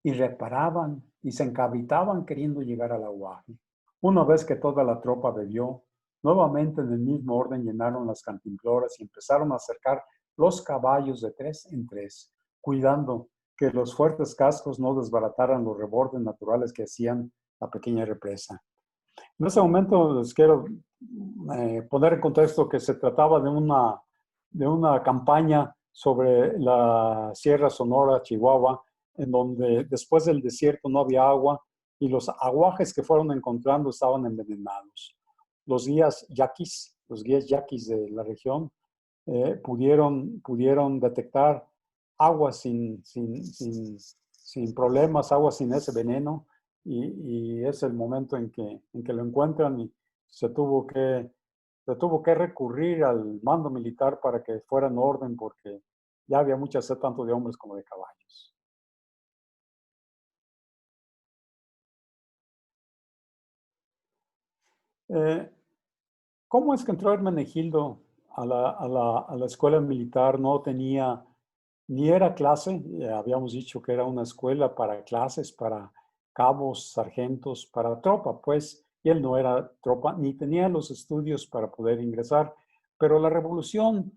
y reparaban y se encabitaban queriendo llegar al aguaje. Una vez que toda la tropa bebió, nuevamente en el mismo orden llenaron las cantimploras y empezaron a acercar los caballos de 3 en 3, cuidando que los fuertes cascos no desbarataran los rebordes naturales que hacían la pequeña represa. En ese momento les quiero poner en contexto que se trataba de una campaña sobre la Sierra Sonora, Chihuahua, en donde después del desierto no había agua y los aguajes que fueron encontrando estaban envenenados. Los guías yaquis de la región pudieron detectar agua sin problemas, agua sin ese veneno, y es el momento en que lo encuentran y se tuvo que recurrir al mando militar para que fuera en orden porque ya había mucha sed tanto de hombres como de caballos. ¿Cómo es que entró Hermenegildo a la escuela militar? No tenía, ni era clase, habíamos dicho que era una escuela para clases, para cabos, sargentos, para tropa, pues, y él no era tropa, ni tenía los estudios para poder ingresar. Pero la revolución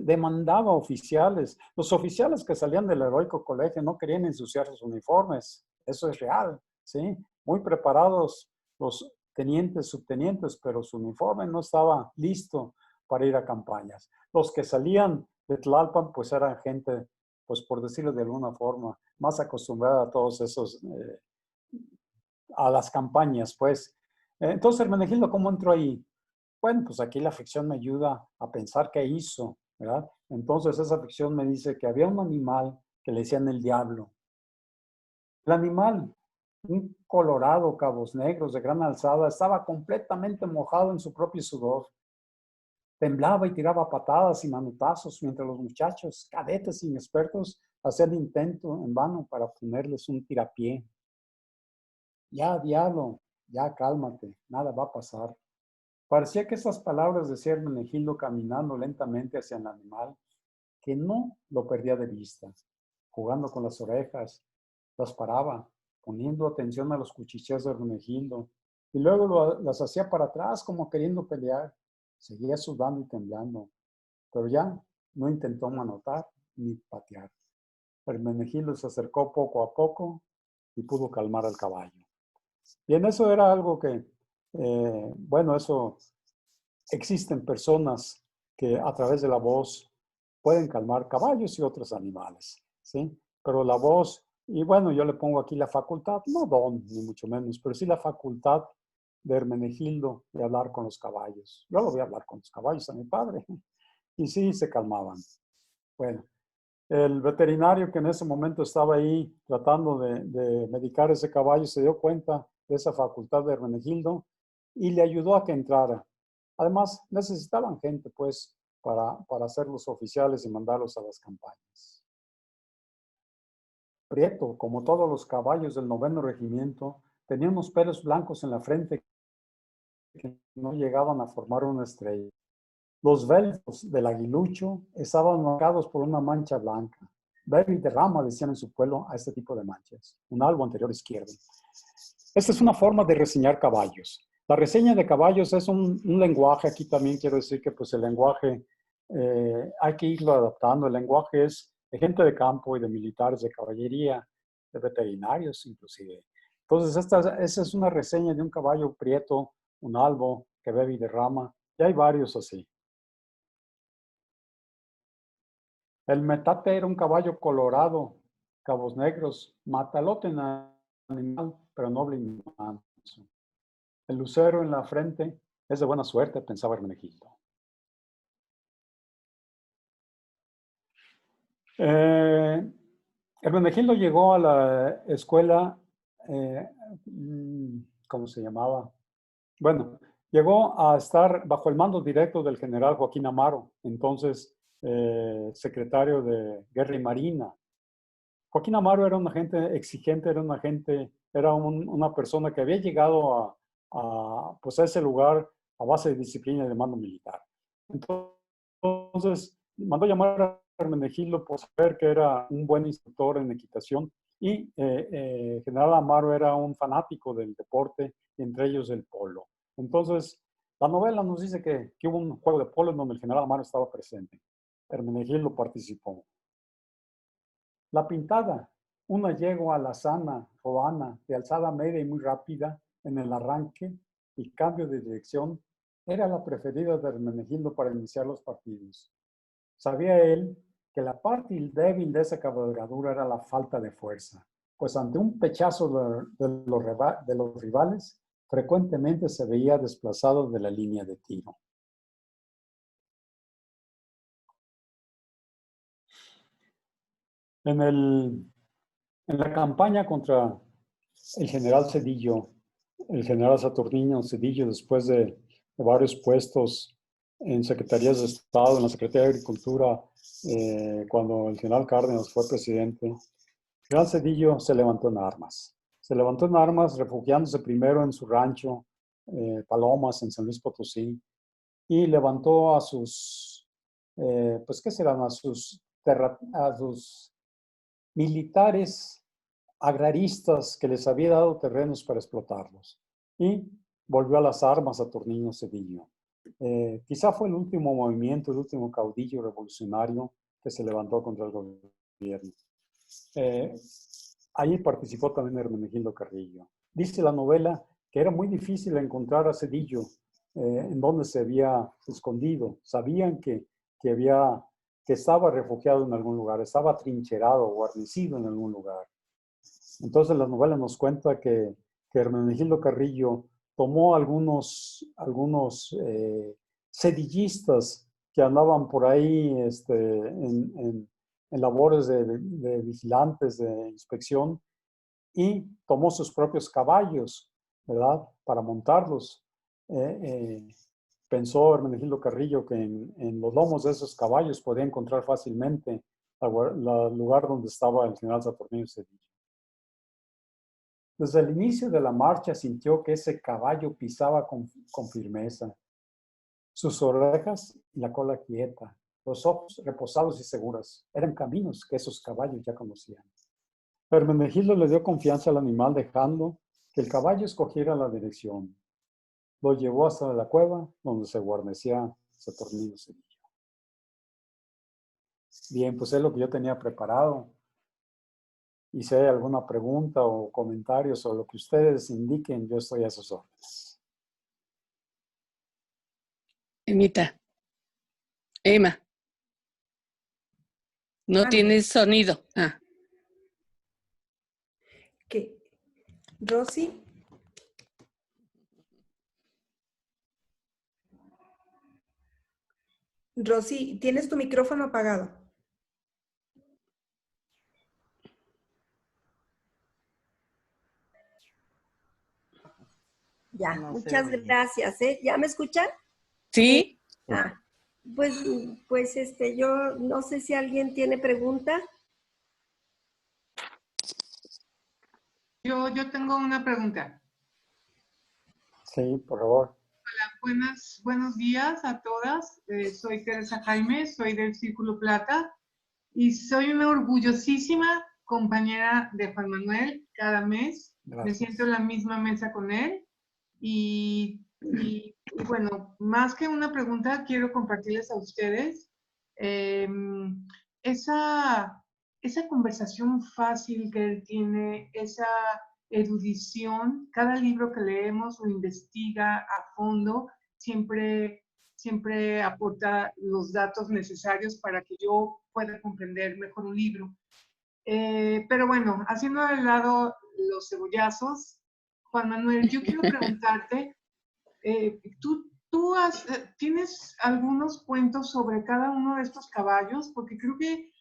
demandaba oficiales. Los oficiales que salían del heroico colegio no querían ensuciar sus uniformes. Eso es real, ¿sí? Muy preparados los tenientes, subtenientes, pero su uniforme no estaba listo para ir a campañas. Los que salían de Tlalpan, pues eran gente, pues por decirlo de alguna forma, más acostumbrada a todos esos, a las campañas, pues. Entonces, Hermenegildo, ¿cómo entró ahí? Bueno, pues aquí la ficción me ayuda a pensar qué hizo, ¿verdad? Entonces, esa ficción me dice que había un animal que le decían el diablo. El animal, un colorado, cabos negros, de gran alzada, estaba completamente mojado en su propio sudor. Temblaba y tiraba patadas y manotazos mientras los muchachos, cadetes inexpertos, hacían intento en vano para ponerles un tirapié. Ya, diablo, ya cálmate, nada va a pasar. Parecía que esas palabras decía Hermenegildo caminando lentamente hacia el animal, que no lo perdía de vista, jugando con las orejas, las paraba, poniendo atención a los cuchicheos de Hermenegildo, y luego las hacía para atrás como queriendo pelear. Seguía sudando y temblando, pero ya no intentó manotar ni patear. Hermenegildo se acercó poco a poco y pudo calmar al caballo. Y en eso era algo que, bueno, eso existen personas que a través de la voz pueden calmar caballos y otros animales, ¿sí? Pero la voz, y bueno, yo le pongo aquí la facultad, no don, ni mucho menos, pero sí la facultad de Hermenegildo de hablar con los caballos. Yo lo voy a hablar con los caballos a mi padre. Y sí, se calmaban. Bueno, el veterinario que en ese momento estaba ahí tratando de medicar ese caballo se dio cuenta de esa facultad de Hermenegildo y le ayudó a que entrara. Además, necesitaban gente, pues, para hacerlos oficiales y mandarlos a las campañas. Prieto, como todos los caballos del 9º regimiento, tenía unos pelos blancos en la frente que no llegaban a formar una estrella. Los velcros del aguilucho estaban marcados por una mancha blanca. Baby derrama, decían en su pueblo, a este tipo de manchas. Un albo anterior izquierdo. Esta es una forma de reseñar caballos. La reseña de caballos es un lenguaje. Aquí también quiero decir que pues el lenguaje hay que irlo adaptando. El lenguaje es de gente de campo y de militares, de caballería, de veterinarios inclusive. Entonces esa es una reseña de un caballo prieto, un albo que bebe y derrama. Y hay varios así. El metate era un caballo colorado, cabos negros, matalote en animal, pero noble y manso. El lucero en la frente es de buena suerte, pensaba Hermenegildo. Hermenegildo llegó a la escuela, ¿cómo se llamaba? Bueno, llegó a estar bajo el mando directo del general Joaquín Amaro, entonces secretario de Guerra y Marina. Joaquín Amaro era un agente exigente, era una persona que había llegado pues a ese lugar a base de disciplina y de mando militar. Entonces, mandó llamar a Hermenegildo por saber que era un buen instructor en equitación y General Amaro era un fanático del deporte, entre ellos el polo. Entonces, la novela nos dice que hubo un juego de polo en donde el General Amaro estaba presente. Hermenegildo participó. La pintada, una yegua alazana, roana, de alzada media y muy rápida en el arranque y cambio de dirección, era la preferida de Hermenegildo para iniciar los partidos. Sabía él que la parte débil de esa cabalgadura era la falta de fuerza, pues ante un pechazo de los rivales, frecuentemente se veía desplazado de la línea de tiro. En la campaña contra el general Zedillo, el general Saturnino Zedillo, después de varios puestos en secretarías de Estado, en la Secretaría de Agricultura, cuando el general Cárdenas fue presidente, el general Zedillo se levantó en armas. Se levantó en armas refugiándose primero en su rancho, Palomas, en San Luis Potosí, y levantó a sus, pues, ¿qué serán? A sus militares agraristas que les había dado terrenos para explotarlos. Y volvió a las armas a Saturnino Zedillo. Quizá fue el último movimiento, el último caudillo revolucionario que se levantó contra el gobierno. Ahí participó también Hermenegildo Carrillo. Dice la novela que era muy difícil encontrar a Zedillo en donde se había escondido. Sabían que estaba refugiado en algún lugar, estaba trincherado o guarnecido en algún lugar. Entonces la novela nos cuenta que Hermenegildo Carrillo tomó algunos sedillistas que andaban por ahí en labores de vigilantes, de inspección, y tomó sus propios caballos, ¿verdad?, para montarlos. Pensó Hermenegildo Carrillo que en los lomos de esos caballos podía encontrar fácilmente el lugar donde estaba el general Saturnino Zedillo. Desde el inicio de la marcha sintió que ese caballo pisaba con firmeza. Sus orejas y la cola quieta, los ojos reposados y seguros, eran caminos que esos caballos ya conocían. Hermenegildo le dio confianza al animal dejando que el caballo escogiera la dirección. Lo llevó hasta la cueva donde se guarnecía Saturnino Cedillo. Bien, pues es lo que yo tenía preparado. Y si hay alguna pregunta o comentario sobre lo que ustedes indiquen, yo estoy a sus órdenes. Emma. No tienes sonido. Ah. ¿Qué? Rosy. Rosy, tienes tu micrófono apagado. Ya, no, muchas gracias. ¿Ya me escuchan? Sí. Pues yo no sé si alguien tiene pregunta. Yo tengo una pregunta. Sí, por favor. Hola, buenos días a todas. Soy Teresa Jaime, soy del Círculo Plata y soy una orgullosísima compañera de Juan Manuel. Cada mes me siento en la misma mesa con él y bueno, más que una pregunta, quiero compartirles a ustedes esa conversación fácil que él tiene, esa erudición. Cada libro que leemos lo investiga a fondo, siempre aporta los datos necesarios para que yo pueda comprender mejor un libro. Pero bueno, haciendo de lado los cebollazos, Juan Manuel, yo quiero preguntarte, ¿tú tienes algunos cuentos sobre cada uno de estos caballos? Porque creo que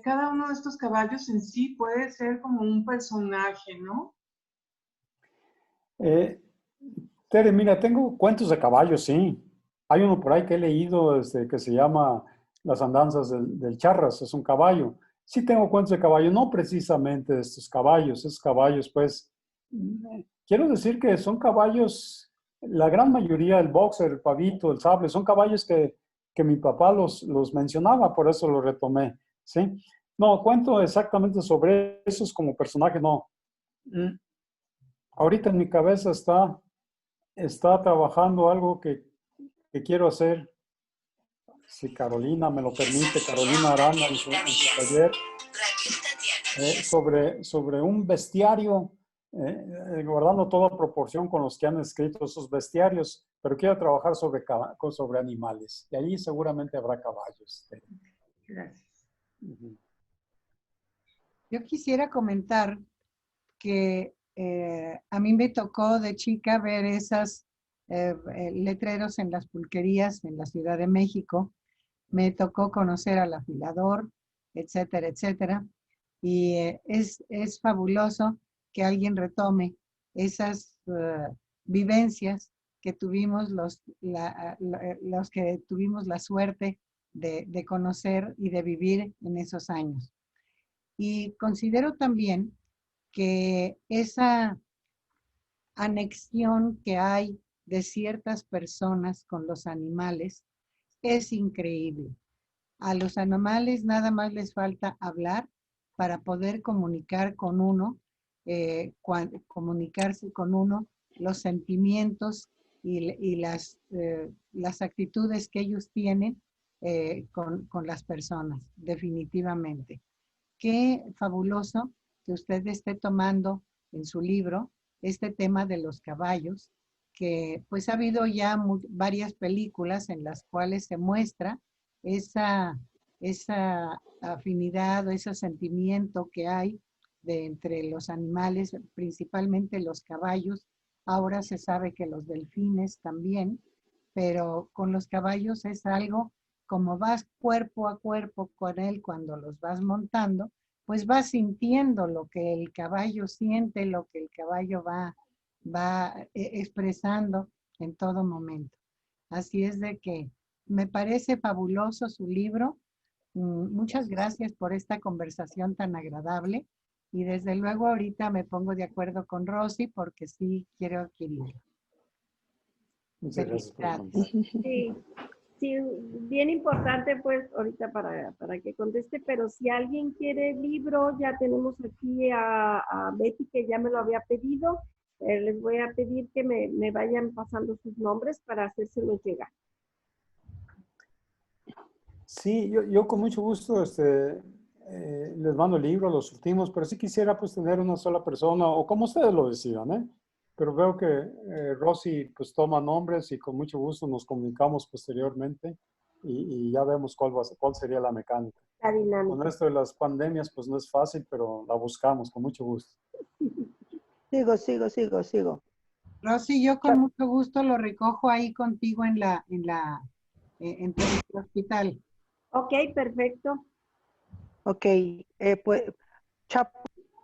cada uno de estos caballos en sí puede ser como un personaje, ¿no? Tere, mira, tengo cuentos de caballos, sí. Hay uno por ahí que he leído que se llama Las andanzas del Charras, es un caballo. Sí tengo cuentos de caballo, no precisamente de estos caballos. Esos caballos, pues, quiero decir que son caballos, la gran mayoría, el boxer, el pavito, el sable, son caballos que mi papá los mencionaba, por eso los retomé, ¿sí? No, cuento exactamente sobre esos como personaje, no. Ahorita en mi cabeza está trabajando algo que quiero hacer. Si Carolina me lo permite, Carolina Arana en su taller, sobre un bestiario, guardando toda proporción con los que han escrito esos bestiarios, pero quiero trabajar sobre animales. Y ahí seguramente habrá caballos. Gracias. Yo quisiera comentar que a mí me tocó de chica ver esas letreros en las pulquerías en la Ciudad de México. Me tocó conocer al afilador, etcétera, etcétera. Y es fabuloso que alguien retome esas vivencias que tuvimos los que tuvimos la suerte de conocer y de vivir en esos años. Y considero también que esa anexión que hay de ciertas personas con los animales es increíble. A los animales nada más les falta hablar para poder comunicar con uno, comunicarse con uno los sentimientos y las actitudes que ellos tienen con las personas, definitivamente. Qué fabuloso que usted esté tomando en su libro este tema de los caballos, que pues ha habido ya varias películas en las cuales se muestra esa afinidad o ese sentimiento que hay entre los animales, principalmente los caballos. Ahora se sabe que los delfines también, pero con los caballos es algo, como vas cuerpo a cuerpo con él cuando los vas montando, pues vas sintiendo lo que el caballo siente, lo que el caballo va expresando en todo momento. Así es de que me parece fabuloso su libro. Muchas gracias por esta conversación tan agradable y desde luego ahorita me pongo de acuerdo con Rosy porque sí quiero adquirirlo. Muchas gracias por el comentario. Sí, sí, bien importante pues ahorita para que conteste, pero si alguien quiere el libro, ya tenemos aquí a Betty que ya me lo había pedido. Les voy a pedir que me vayan pasando sus nombres para hacérselos llegar. Sí, yo con mucho gusto les mando el libro, los surtimos, pero sí quisiera pues tener una sola persona, o como ustedes lo decidan, ¿eh? Pero veo que Rosy pues toma nombres y con mucho gusto nos comunicamos posteriormente y ya vemos cuál sería la mecánica. La dinámica. Con esto de las pandemias pues no es fácil, pero la buscamos con mucho gusto. Sigo. Rosy, yo con mucho gusto lo recojo ahí contigo en el hospital. Ok, perfecto. Ok, pues Chapo,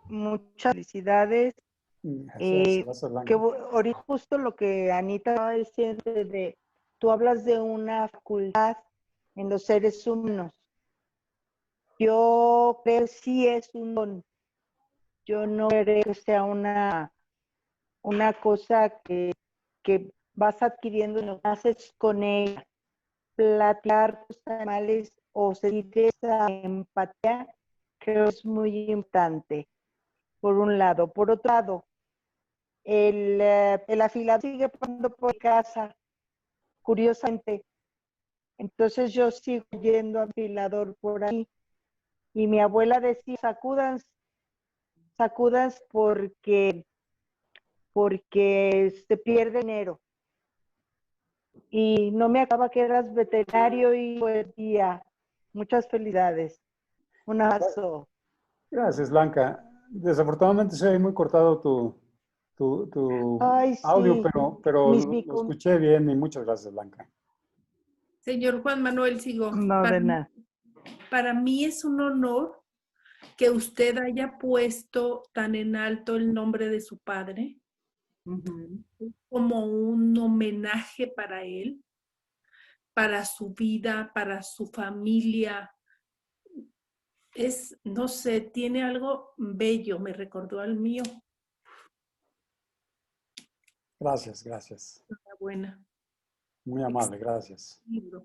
muchas felicidades. Gracias, Blanca. Ahorita justo lo que Anita estaba diciendo, tú hablas de una facultad en los seres humanos. Yo creo que sí es un don. Yo no creo que sea una cosa que vas adquiriendo, lo que haces con ella. Platicar tus animales o sentir esa empatía, creo que es muy importante, por un lado. Por otro lado, el afilador sigue pasando por casa, curiosamente. Entonces yo sigo yendo afilador por ahí. Y mi abuela decía, sacudas porque se pierde dinero. Y no me acaba que eras veterinario y buen día. Muchas felicidades. Un abrazo. Gracias, Blanca. Desafortunadamente se ve muy cortado tu Ay, audio, sí. pero lo escuché bien y muchas gracias, Blanca. Señor Juan Manuel, sigo. No, de nada. Para mí es un honor que usted haya puesto tan en alto el nombre de su padre, como un homenaje para él, para su vida, para su familia. No sé, tiene algo bello, me recordó al mío. Gracias. Enhorabuena. Muy amable, gracias. Libro.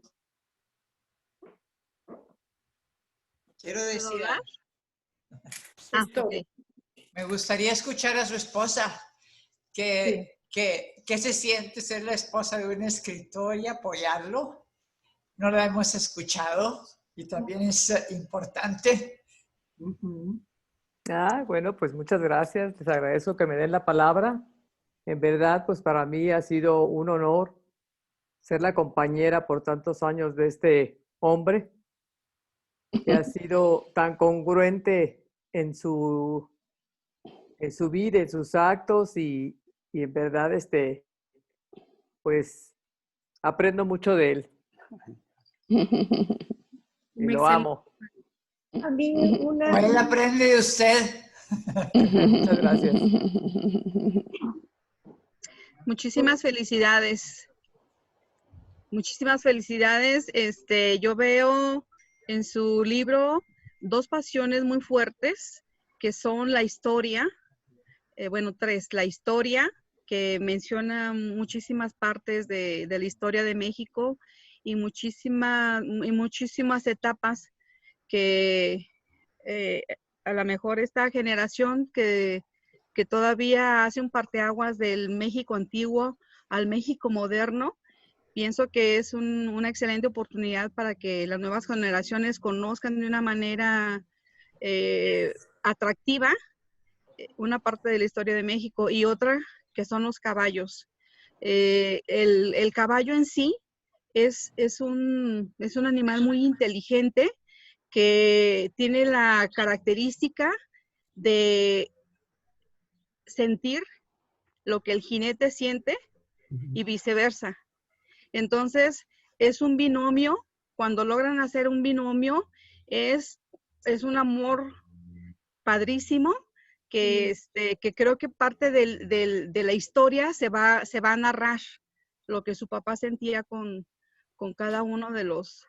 Quiero decir, Okay. Me gustaría escuchar a su esposa, que se siente ser la esposa de un escritor y apoyarlo. No la hemos escuchado y también es importante. Bueno, pues muchas gracias. Les agradezco que me den la palabra. En verdad, pues para mí ha sido un honor ser la compañera por tantos años de este hombre que ha sido tan congruente en su vida, en sus actos y en verdad, pues aprendo mucho de él. Y lo amo. A mí Él aprende de usted. Muchas gracias. Muchísimas felicidades. Muchísimas felicidades. Yo veo en su libro dos pasiones muy fuertes, que son la historia, tres, la historia, que menciona muchísimas partes de la historia de México y muchísimas etapas que a lo mejor esta generación que todavía hace un parteaguas del México antiguo al México moderno, pienso que es una excelente oportunidad para que las nuevas generaciones conozcan de una manera atractiva una parte de la historia de México y otra que son los caballos. El caballo en sí es un animal muy inteligente que tiene la característica de sentir lo que el jinete siente y viceversa. Entonces, es un binomio. Cuando logran hacer un binomio, es un amor padrísimo que creo que parte de la historia se va a narrar lo que su papá sentía con cada uno de los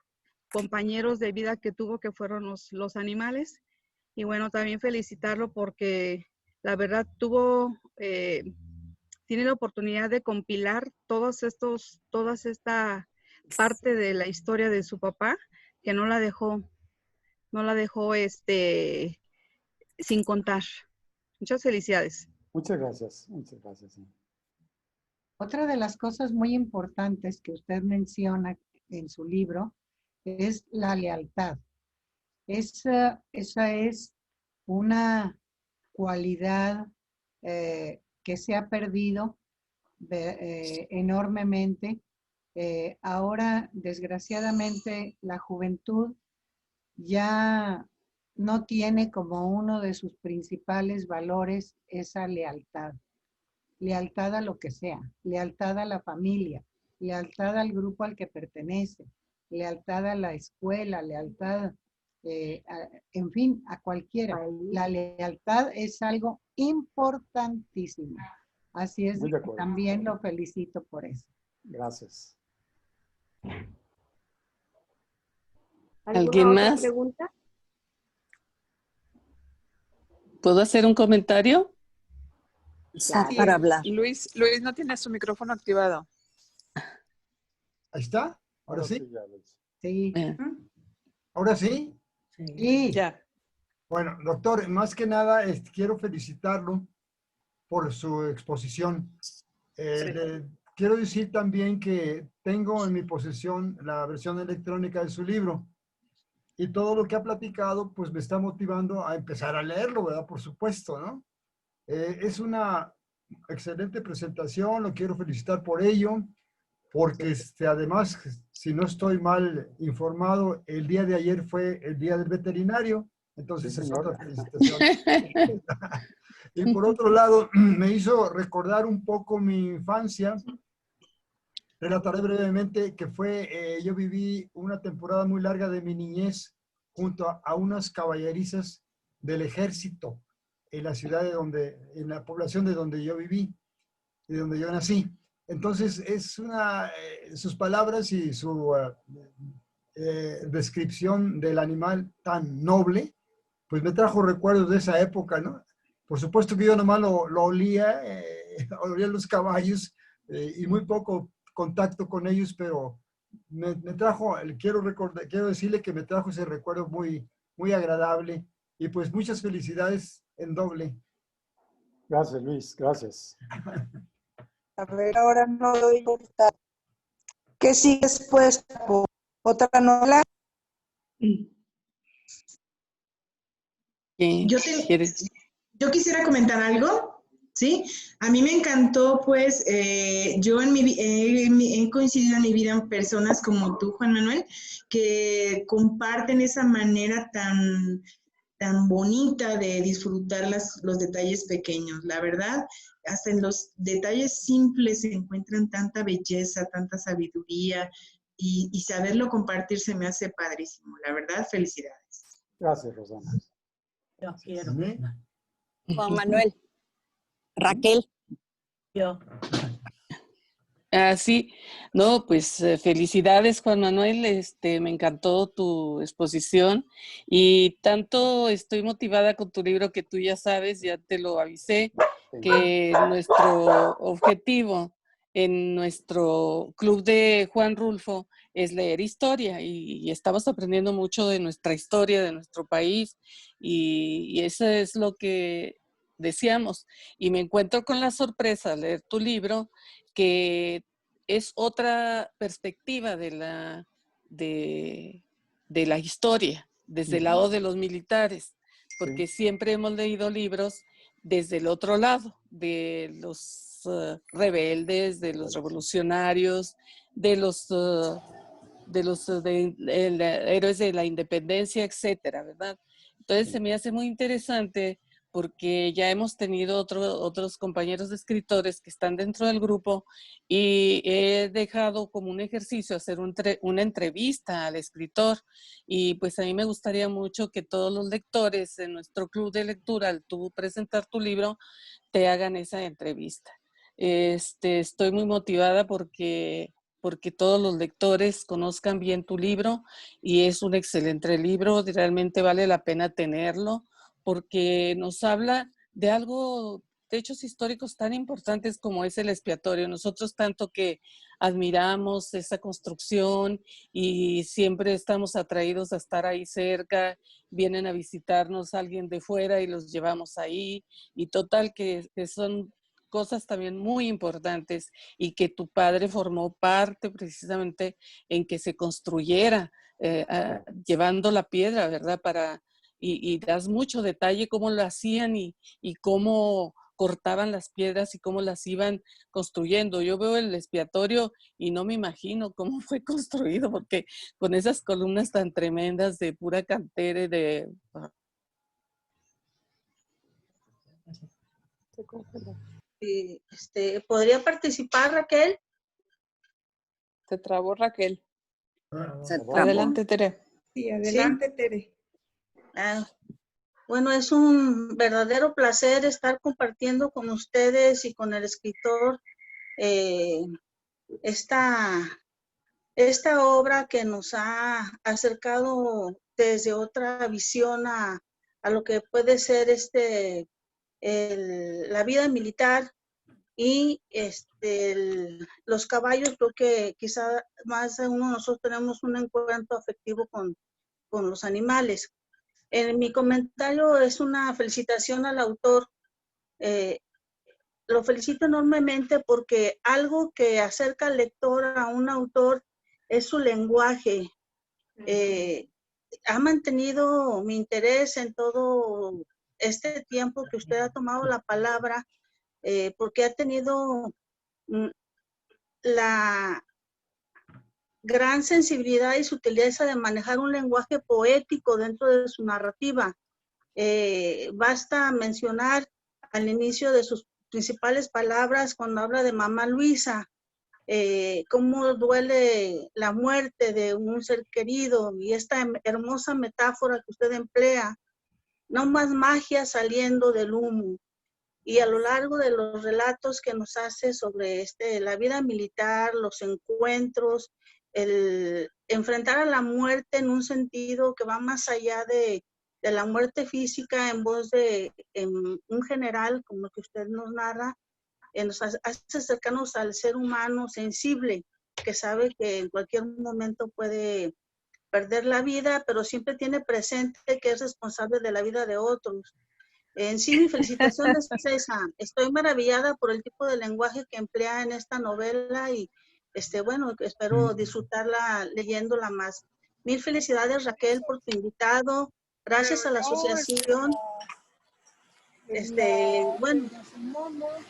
compañeros de vida que tuvo, que fueron los animales. Y bueno, también felicitarlo porque la verdad tiene la oportunidad de compilar toda esta parte de la historia de su papá, que no la dejó sin contar. Muchas felicidades. Muchas gracias, muchas gracias. Sí. Otra de las cosas muy importantes que usted menciona en su libro es la lealtad. Esa es una cualidad que se ha perdido enormemente. Ahora, desgraciadamente, la juventud ya no tiene como uno de sus principales valores esa lealtad. Lealtad a lo que sea, lealtad a la familia, lealtad al grupo al que pertenece, lealtad a la escuela, lealtad, en fin, a cualquiera. La lealtad es algo importantísimo. Así es, que también lo felicito por eso. Gracias. ¿Alguien más? Pregunta? ¿Puedo hacer un comentario? Está para hablar. Luis no tiene su micrófono activado. Ahí está. Ahora sí. Sí. ¿Ahora sí? Sí. Ya. Bueno, doctor, más que nada quiero felicitarlo por su exposición. Quiero decir también que tengo en mi posesión la versión electrónica de su libro y todo lo que ha platicado pues me está motivando a empezar a leerlo, ¿verdad? Por supuesto, ¿no? Es una excelente presentación, lo quiero felicitar por ello, porque además, si no estoy mal informado, el día de ayer fue el día del veterinario, entonces Sí, es señor. otra felicitación. Y por otro lado, me hizo recordar un poco mi infancia. Relataré brevemente que yo viví una temporada muy larga de mi niñez junto a unas caballerizas del ejército en la ciudad en la población de donde yo viví, de donde yo nací. Entonces, sus palabras y su descripción del animal tan noble, pues me trajo recuerdos de esa época, ¿no? Por supuesto que yo nomás lo olía, olía los caballos y muy poco contacto con ellos, pero me trajo, quiero decirle que me trajo ese recuerdo muy, muy agradable y pues muchas felicidades en doble. Gracias, Luis, gracias. A ver, ahora no doy vuelta. ¿Qué sigue después? ¿Otra novela? Yo quisiera comentar algo, ¿sí? A mí me encantó, pues, yo he coincidido en mi vida en personas como tú, Juan Manuel, que comparten esa manera tan bonita de disfrutar los detalles pequeños. La verdad, hasta en los detalles simples se encuentran tanta belleza, tanta sabiduría, y saberlo compartir se me hace padrísimo. La verdad, felicidades. Gracias, Rosana. Yo quiero. Juan Manuel. Raquel. Yo. Sí, no, pues felicidades, Juan Manuel, me encantó tu exposición y tanto estoy motivada con tu libro que tú ya sabes, ya te lo avisé, que nuestro objetivo en nuestro club de Juan Rulfo es leer historia y estamos aprendiendo mucho de nuestra historia, de nuestro país y eso es lo que deseamos. Y me encuentro con la sorpresa al leer tu libro que es otra perspectiva de la historia, desde el lado de los militares, porque siempre hemos leído libros desde el otro lado, de los rebeldes, de los revolucionarios, de los héroes de la independencia, etcétera, ¿verdad? Entonces se me hace muy interesante porque ya hemos tenido otros compañeros de escritores que están dentro del grupo y he dejado como un ejercicio hacer una entrevista al escritor y pues a mí me gustaría mucho que todos los lectores en nuestro club de lectura, al tú presentar tu libro, te hagan esa entrevista. Estoy muy motivada porque todos los lectores conozcan bien tu libro y es un excelente libro, realmente vale la pena tenerlo porque nos habla de algo, de hechos históricos tan importantes como es el expiatorio. Nosotros tanto que admiramos esa construcción y siempre estamos atraídos a estar ahí cerca, vienen a visitarnos alguien de fuera y los llevamos ahí, y total que son cosas también muy importantes, y que tu padre formó parte precisamente en que se construyera, llevando la piedra, ¿verdad? Y das mucho detalle cómo lo hacían y cómo cortaban las piedras y cómo las iban construyendo. Yo veo el expiatorio y no me imagino cómo fue construido, porque con esas columnas tan tremendas de pura cantera y de... ¿Podría participar, Raquel? Se trabó, Raquel. Se trabó. Adelante, Tere. Sí, adelante, Tere. Bueno, es un verdadero placer estar compartiendo con ustedes y con el escritor esta obra que nos ha acercado desde otra visión a lo que puede ser la vida militar y los caballos. Creo que quizá más de uno de nosotros tenemos un encuentro afectivo con los animales. En mi comentario es una felicitación al autor. Lo felicito enormemente porque algo que acerca al lector a un autor es su lenguaje. Ha mantenido mi interés en todo este tiempo que usted ha tomado la palabra, porque ha tenido la gran sensibilidad y sutileza de manejar un lenguaje poético dentro de su narrativa. Basta mencionar al inicio de sus principales palabras cuando habla de mamá Luisa, cómo duele la muerte de un ser querido, y esta hermosa metáfora que usted emplea, no más magia saliendo del humo. Y a lo largo de los relatos que nos hace sobre la vida militar, los encuentros, el enfrentar a la muerte en un sentido que va más allá de la muerte física, en voz de un general, como lo que usted nos narra, nos hace acercarnos al ser humano sensible, que sabe que en cualquier momento puede perder la vida, pero siempre tiene presente que es responsable de la vida de otros. En sí, mi felicitación es esa. Estoy maravillada por el tipo de lenguaje que emplea en esta novela y, bueno, espero disfrutarla leyéndola más. Mil felicidades, Raquel, por tu invitado. Gracias a la asociación. Bueno,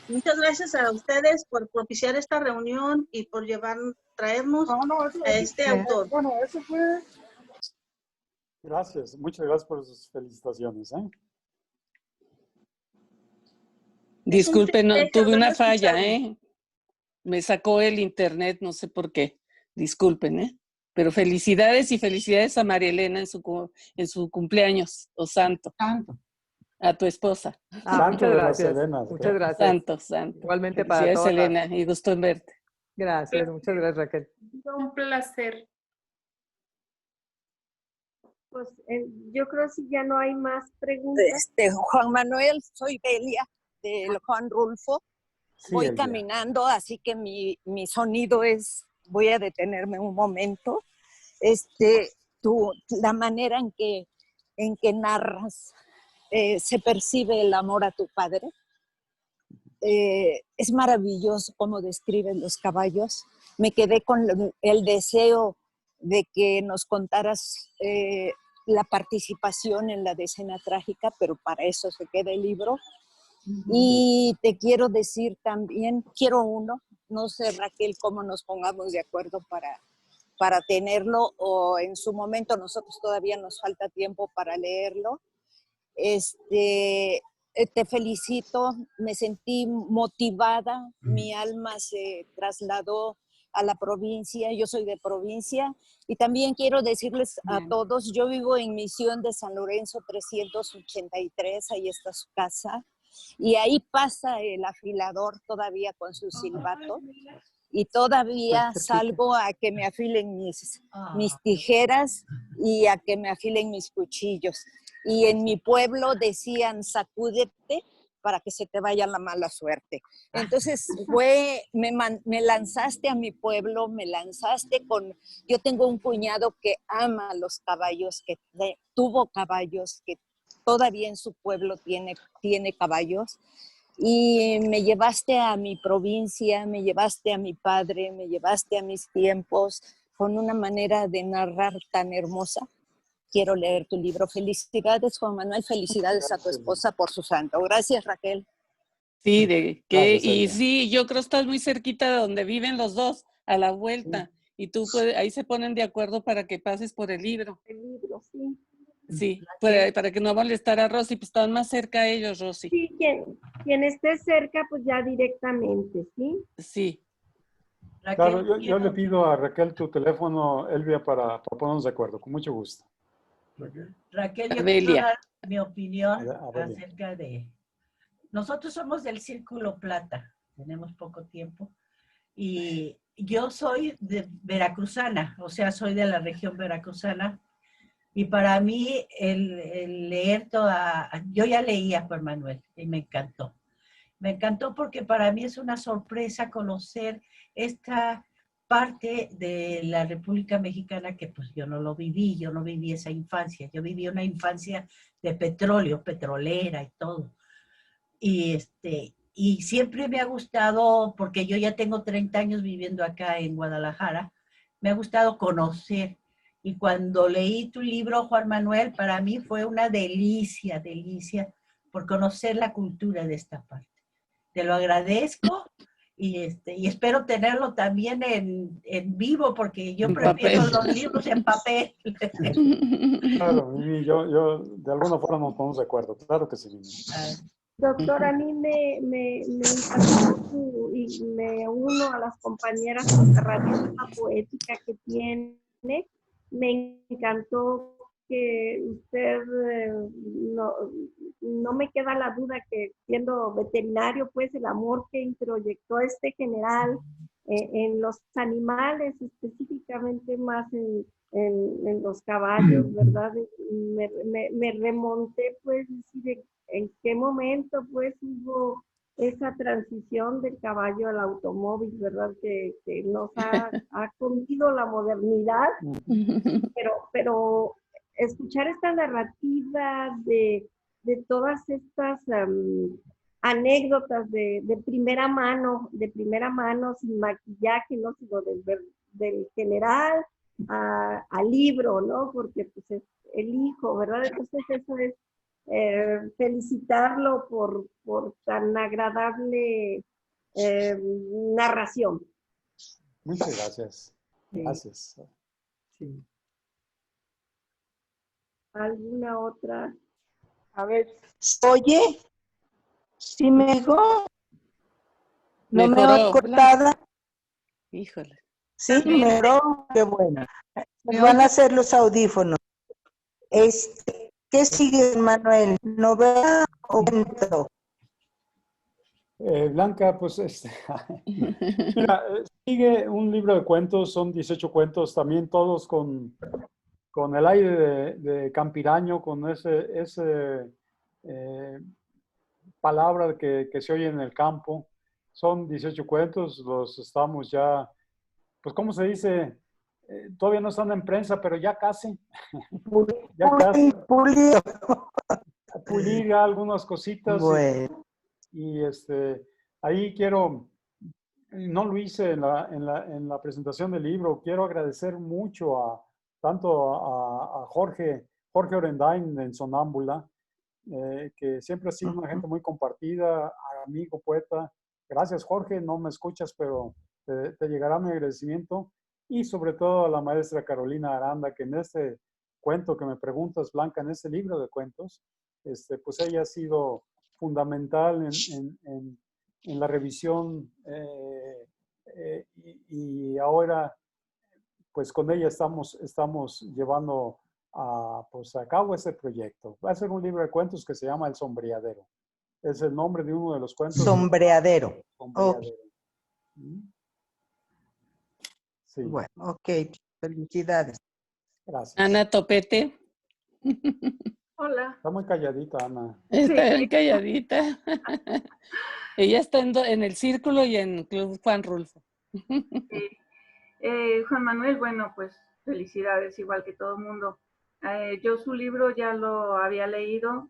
muchas gracias a ustedes por propiciar esta reunión y por traernos a este autor. Bueno, eso fue... Gracias, muchas gracias por sus felicitaciones. Disculpen, no, tuve una falla, me sacó el internet, no sé por qué. Disculpen, pero felicidades y felicidades a María Elena en su cumpleaños, o santo. A tu esposa. Muchas gracias. Muchas gracias. Santo. Igualmente para todas. Elena, y gusto en verte. Gracias, muchas gracias, Raquel. Un placer. Pues yo creo que si ya no hay más preguntas. Juan Manuel, soy Delia del Juan Rulfo. Sí, voy Elia. caminando, así que mi sonido voy a detenerme un momento. La manera en que narras, se percibe el amor a tu padre. Es maravilloso cómo describes los caballos. Me quedé con el deseo de que nos contaras la participación en la decena trágica, pero para eso se queda el libro. Y te quiero decir también, no sé, Raquel, cómo nos pongamos de acuerdo para tenerlo, o en su momento nosotros todavía nos falta tiempo para leerlo. Te felicito, me sentí motivada, mi alma se trasladó a la provincia, yo soy de provincia, y también quiero decirles a todos, yo vivo en Misión de San Lorenzo 383, ahí está su casa, y ahí pasa el afilador todavía con su silbato, y todavía salgo a que me afilen mis tijeras y a que me afilen mis cuchillos. y en mi pueblo decían sacúdete para que se te vaya la mala suerte. Entonces me lanzaste a mi pueblo, me lanzaste con, yo tengo un cuñado que ama los caballos, que tuvo caballos, que todavía en su pueblo tiene caballos, y me llevaste a mi provincia, me llevaste a mi padre, me llevaste a mis tiempos, con una manera de narrar tan hermosa. Quiero leer tu libro. Felicidades, Juan Manuel, felicidades a tu esposa por su santo. Gracias, Raquel. Sí, Gracias, y Elia. sí, yo creo que estás muy cerquita de donde viven los dos, a la vuelta. Y tú ahí se ponen de acuerdo para que pases por el libro. El libro, sí. Sí, para que no molestara a Rosy, pues están más cerca a ellos, Rosy. Sí, quien esté cerca, pues ya directamente, ¿sí? Sí. Claro, yo le pido a Raquel tu teléfono, Elvia, para ponernos de acuerdo, con mucho gusto. Raquel, yo Abelia. quiero dar mi opinión Abelia. acerca de... Nosotros somos del Círculo Plata, tenemos poco tiempo, y yo soy de veracruzana, o sea, soy de la región veracruzana, y para mí el leer yo ya leía a Juan Manuel y me encantó. Me encantó porque para mí es una sorpresa conocer esta parte de la República Mexicana que pues yo no lo viví, yo no viví esa infancia, yo viví una infancia de petróleo, petrolera y todo. Y siempre me ha gustado, porque yo ya tengo 30 años viviendo acá en Guadalajara, me ha gustado conocer. Y cuando leí tu libro, Juan Manuel, para mí fue una delicia por conocer la cultura de esta parte. Te lo agradezco y espero tenerlo también en vivo, porque yo prefiero los libros en papel. Claro, Mimi, yo de alguna forma nos ponemos de acuerdo, claro que sí, Mimi. Doctor, a mí me encantó y me uno a las compañeras con la narrativa poética que tiene. Me encantó que usted, no me queda la duda que siendo veterinario, pues el amor que introyectó este general en los animales, específicamente más en los caballos, ¿verdad? Me remonté, pues, decir, en qué momento, pues, hubo esa transición del caballo al automóvil, ¿verdad? Que nos ha comido la modernidad, pero escuchar esta narrativa de todas estas anécdotas de primera mano, sin maquillaje, ¿no? Sino del general al libro, ¿no? Porque pues es el hijo, ¿verdad? Entonces eso es felicitarlo por tan agradable narración. Muchas gracias. Gracias. Sí. ¿Alguna otra? A ver, oye, ¿sí me dijo? ¿No me oí cortada? Híjole. Sí, me oí, qué bueno. Me van a hacer los audífonos. ¿Qué sigue, Manuel? ¿Novela o cuento? Blanca, pues mira, sigue un libro de cuentos, son 18 cuentos, también todos con el aire de campiraño, con ese palabra que se oye en el campo. Son 18 cuentos, los estamos ya, pues ¿cómo se dice? Todavía no están en prensa, pero ya casi. Ya casi. Pulir algunas cositas. Bueno. Y ahí quiero, no lo hice en la presentación del libro, quiero agradecer mucho tanto a Jorge Orendain en Sonámbula, que siempre ha sido una gente muy compartida, amigo, poeta. Gracias, Jorge, no me escuchas, pero te llegará mi agradecimiento. Y sobre todo a la maestra Carolina Aranda, que en este cuento que me preguntas, Blanca, en este libro de cuentos, pues ella ha sido fundamental en la revisión y ahora pues con ella estamos llevando pues a cabo ese proyecto. Va a ser un libro de cuentos que se llama El Sombreadero. Es el nombre de uno de los cuentos. Sombreadero. Sombreadero. Sí. Bueno, ok. Felicidades. Gracias. Ana Topete. Hola. Está muy calladita, Ana. Está bien calladita. Ella está en el Círculo y en Club Juan Rulfo. Sí. Juan Manuel, bueno, pues felicidades, igual que todo el mundo. Yo su libro ya lo había leído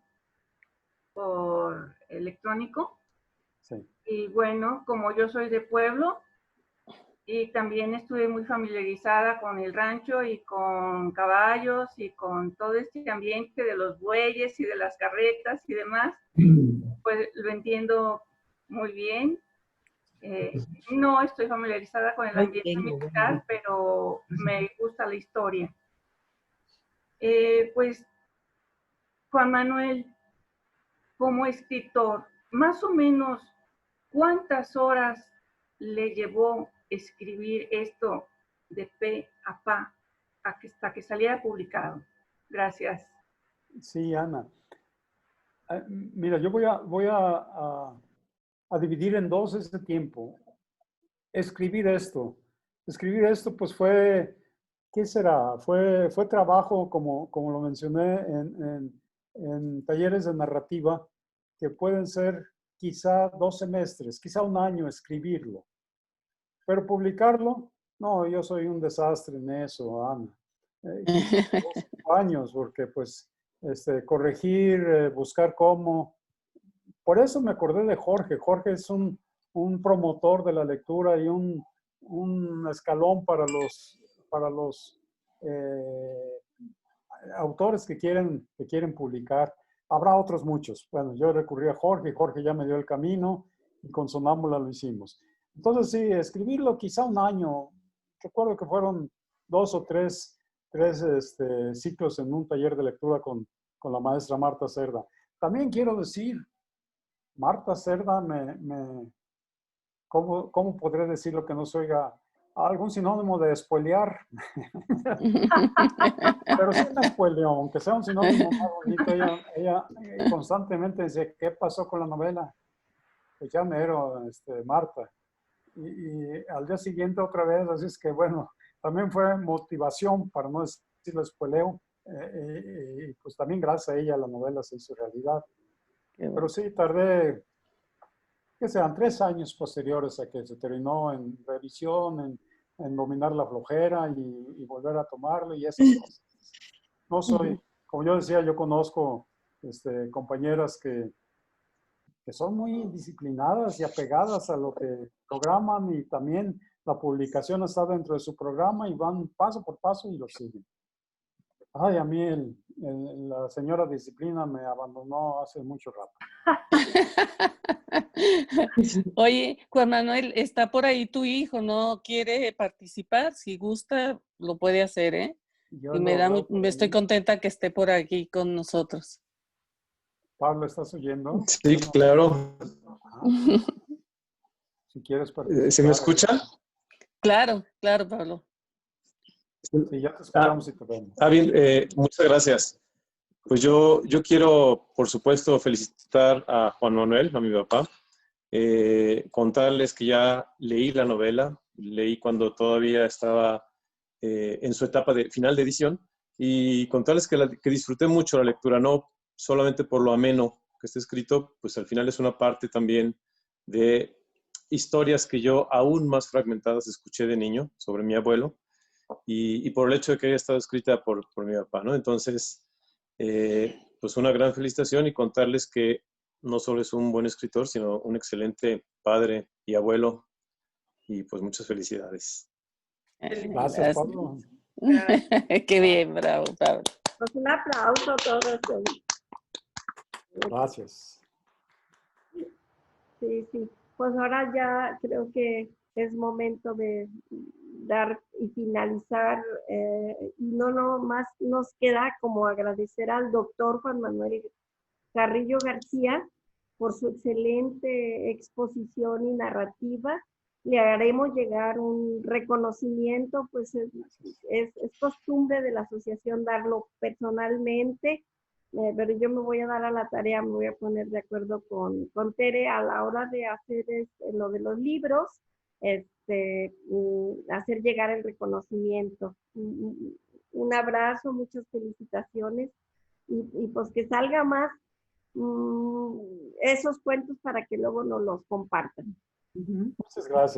por electrónico. Sí. Y bueno, como yo soy de pueblo, y también estuve muy familiarizada con el rancho y con caballos y con todo este ambiente de los bueyes y de las carretas y demás, pues lo entiendo muy bien. No estoy familiarizada con el ambiente militar, pero me gusta la historia. Pues, Juan Manuel, como escritor, más o menos, ¿cuántas horas le llevó escribir esto de pe a pa hasta que saliera publicado? Gracias. Sí, Ana. Mira, yo voy a dividir en dos ese tiempo. Escribir esto pues fue, ¿qué será? Fue trabajo, como lo mencioné, en talleres de narrativa, que pueden ser quizá 2 semestres, quizá 1 año escribirlo. Pero publicarlo, no, yo soy un desastre en eso, Ana. 5 años, porque pues corregir, buscar cómo. Por eso me acordé de Jorge. Jorge es un promotor de la lectura y un escalón para los autores que quieren publicar. Habrá otros muchos. Bueno, yo recurrí a Jorge, Jorge ya me dio el camino y con Sonámbula lo hicimos. Entonces sí, escribirlo quizá 1 año. Recuerdo que fueron 2 o 3 ciclos en un taller de lectura con la maestra Marta Cerda. También quiero decir, Marta Cerda ¿cómo podré decir lo que no se oiga? Algún sinónimo de spoilear. Pero sí me spoileó, aunque sea un sinónimo más bonito. Ella constantemente dice, ¿qué pasó con la novela? Pues ya mero, Marta. Y al día siguiente otra vez, así es que bueno, también fue motivación, para no decirlo spoileo. Y pues también gracias a ella la novela se hizo realidad. Pero sí, tardé, que sean 3 años posteriores a que se terminó en revisión, en dominar la flojera y volver a tomarlo y esas cosas. No soy, como yo decía, yo conozco compañeras que son muy disciplinadas y apegadas a lo que programan, y también la publicación está dentro de su programa y van paso por paso y lo siguen. Ay, a mí la señora disciplina me abandonó hace mucho rato. Oye, Juan Manuel, está por ahí tu hijo, ¿no quiere participar? Si gusta, lo puede hacer, ¿eh? Y me estoy contenta que esté por aquí con nosotros. Pablo, ¿estás oyendo? Sí, claro. Si quieres participar. ¿Se me escucha? Claro, Pablo. Sí, ya te escuchamos y te vemos. Bien, muchas gracias. Pues yo quiero, por supuesto, felicitar a Juan Manuel, a mi papá, contarles que ya leí la novela, leí cuando todavía estaba en su etapa de final de edición, y contarles que disfruté mucho la lectura, no solamente por lo ameno que está escrito, pues al final es una parte también de historias que yo aún más fragmentadas escuché de niño sobre mi abuelo, y por el hecho de que haya estado escrita por mi papá, ¿no? Entonces, pues una gran felicitación, y contarles que no solo es un buen escritor, sino un excelente padre y abuelo, y pues muchas felicidades. Gracias, Pablo. Qué bien, bravo, Pablo. Pues un aplauso a todos. Gracias. Sí. Pues ahora ya creo que es momento de dar y finalizar. Y no más nos queda como agradecer al doctor Juan Manuel Carrillo García por su excelente exposición y narrativa. Le haremos llegar un reconocimiento, pues es costumbre de la asociación darlo personalmente, pero yo me voy a dar a la tarea, me voy a poner de acuerdo con Tere a la hora de hacer lo de los libros, hacer llegar el reconocimiento. Un abrazo, muchas felicitaciones y pues que salga más esos cuentos para que luego nos los compartan. Muchas gracias.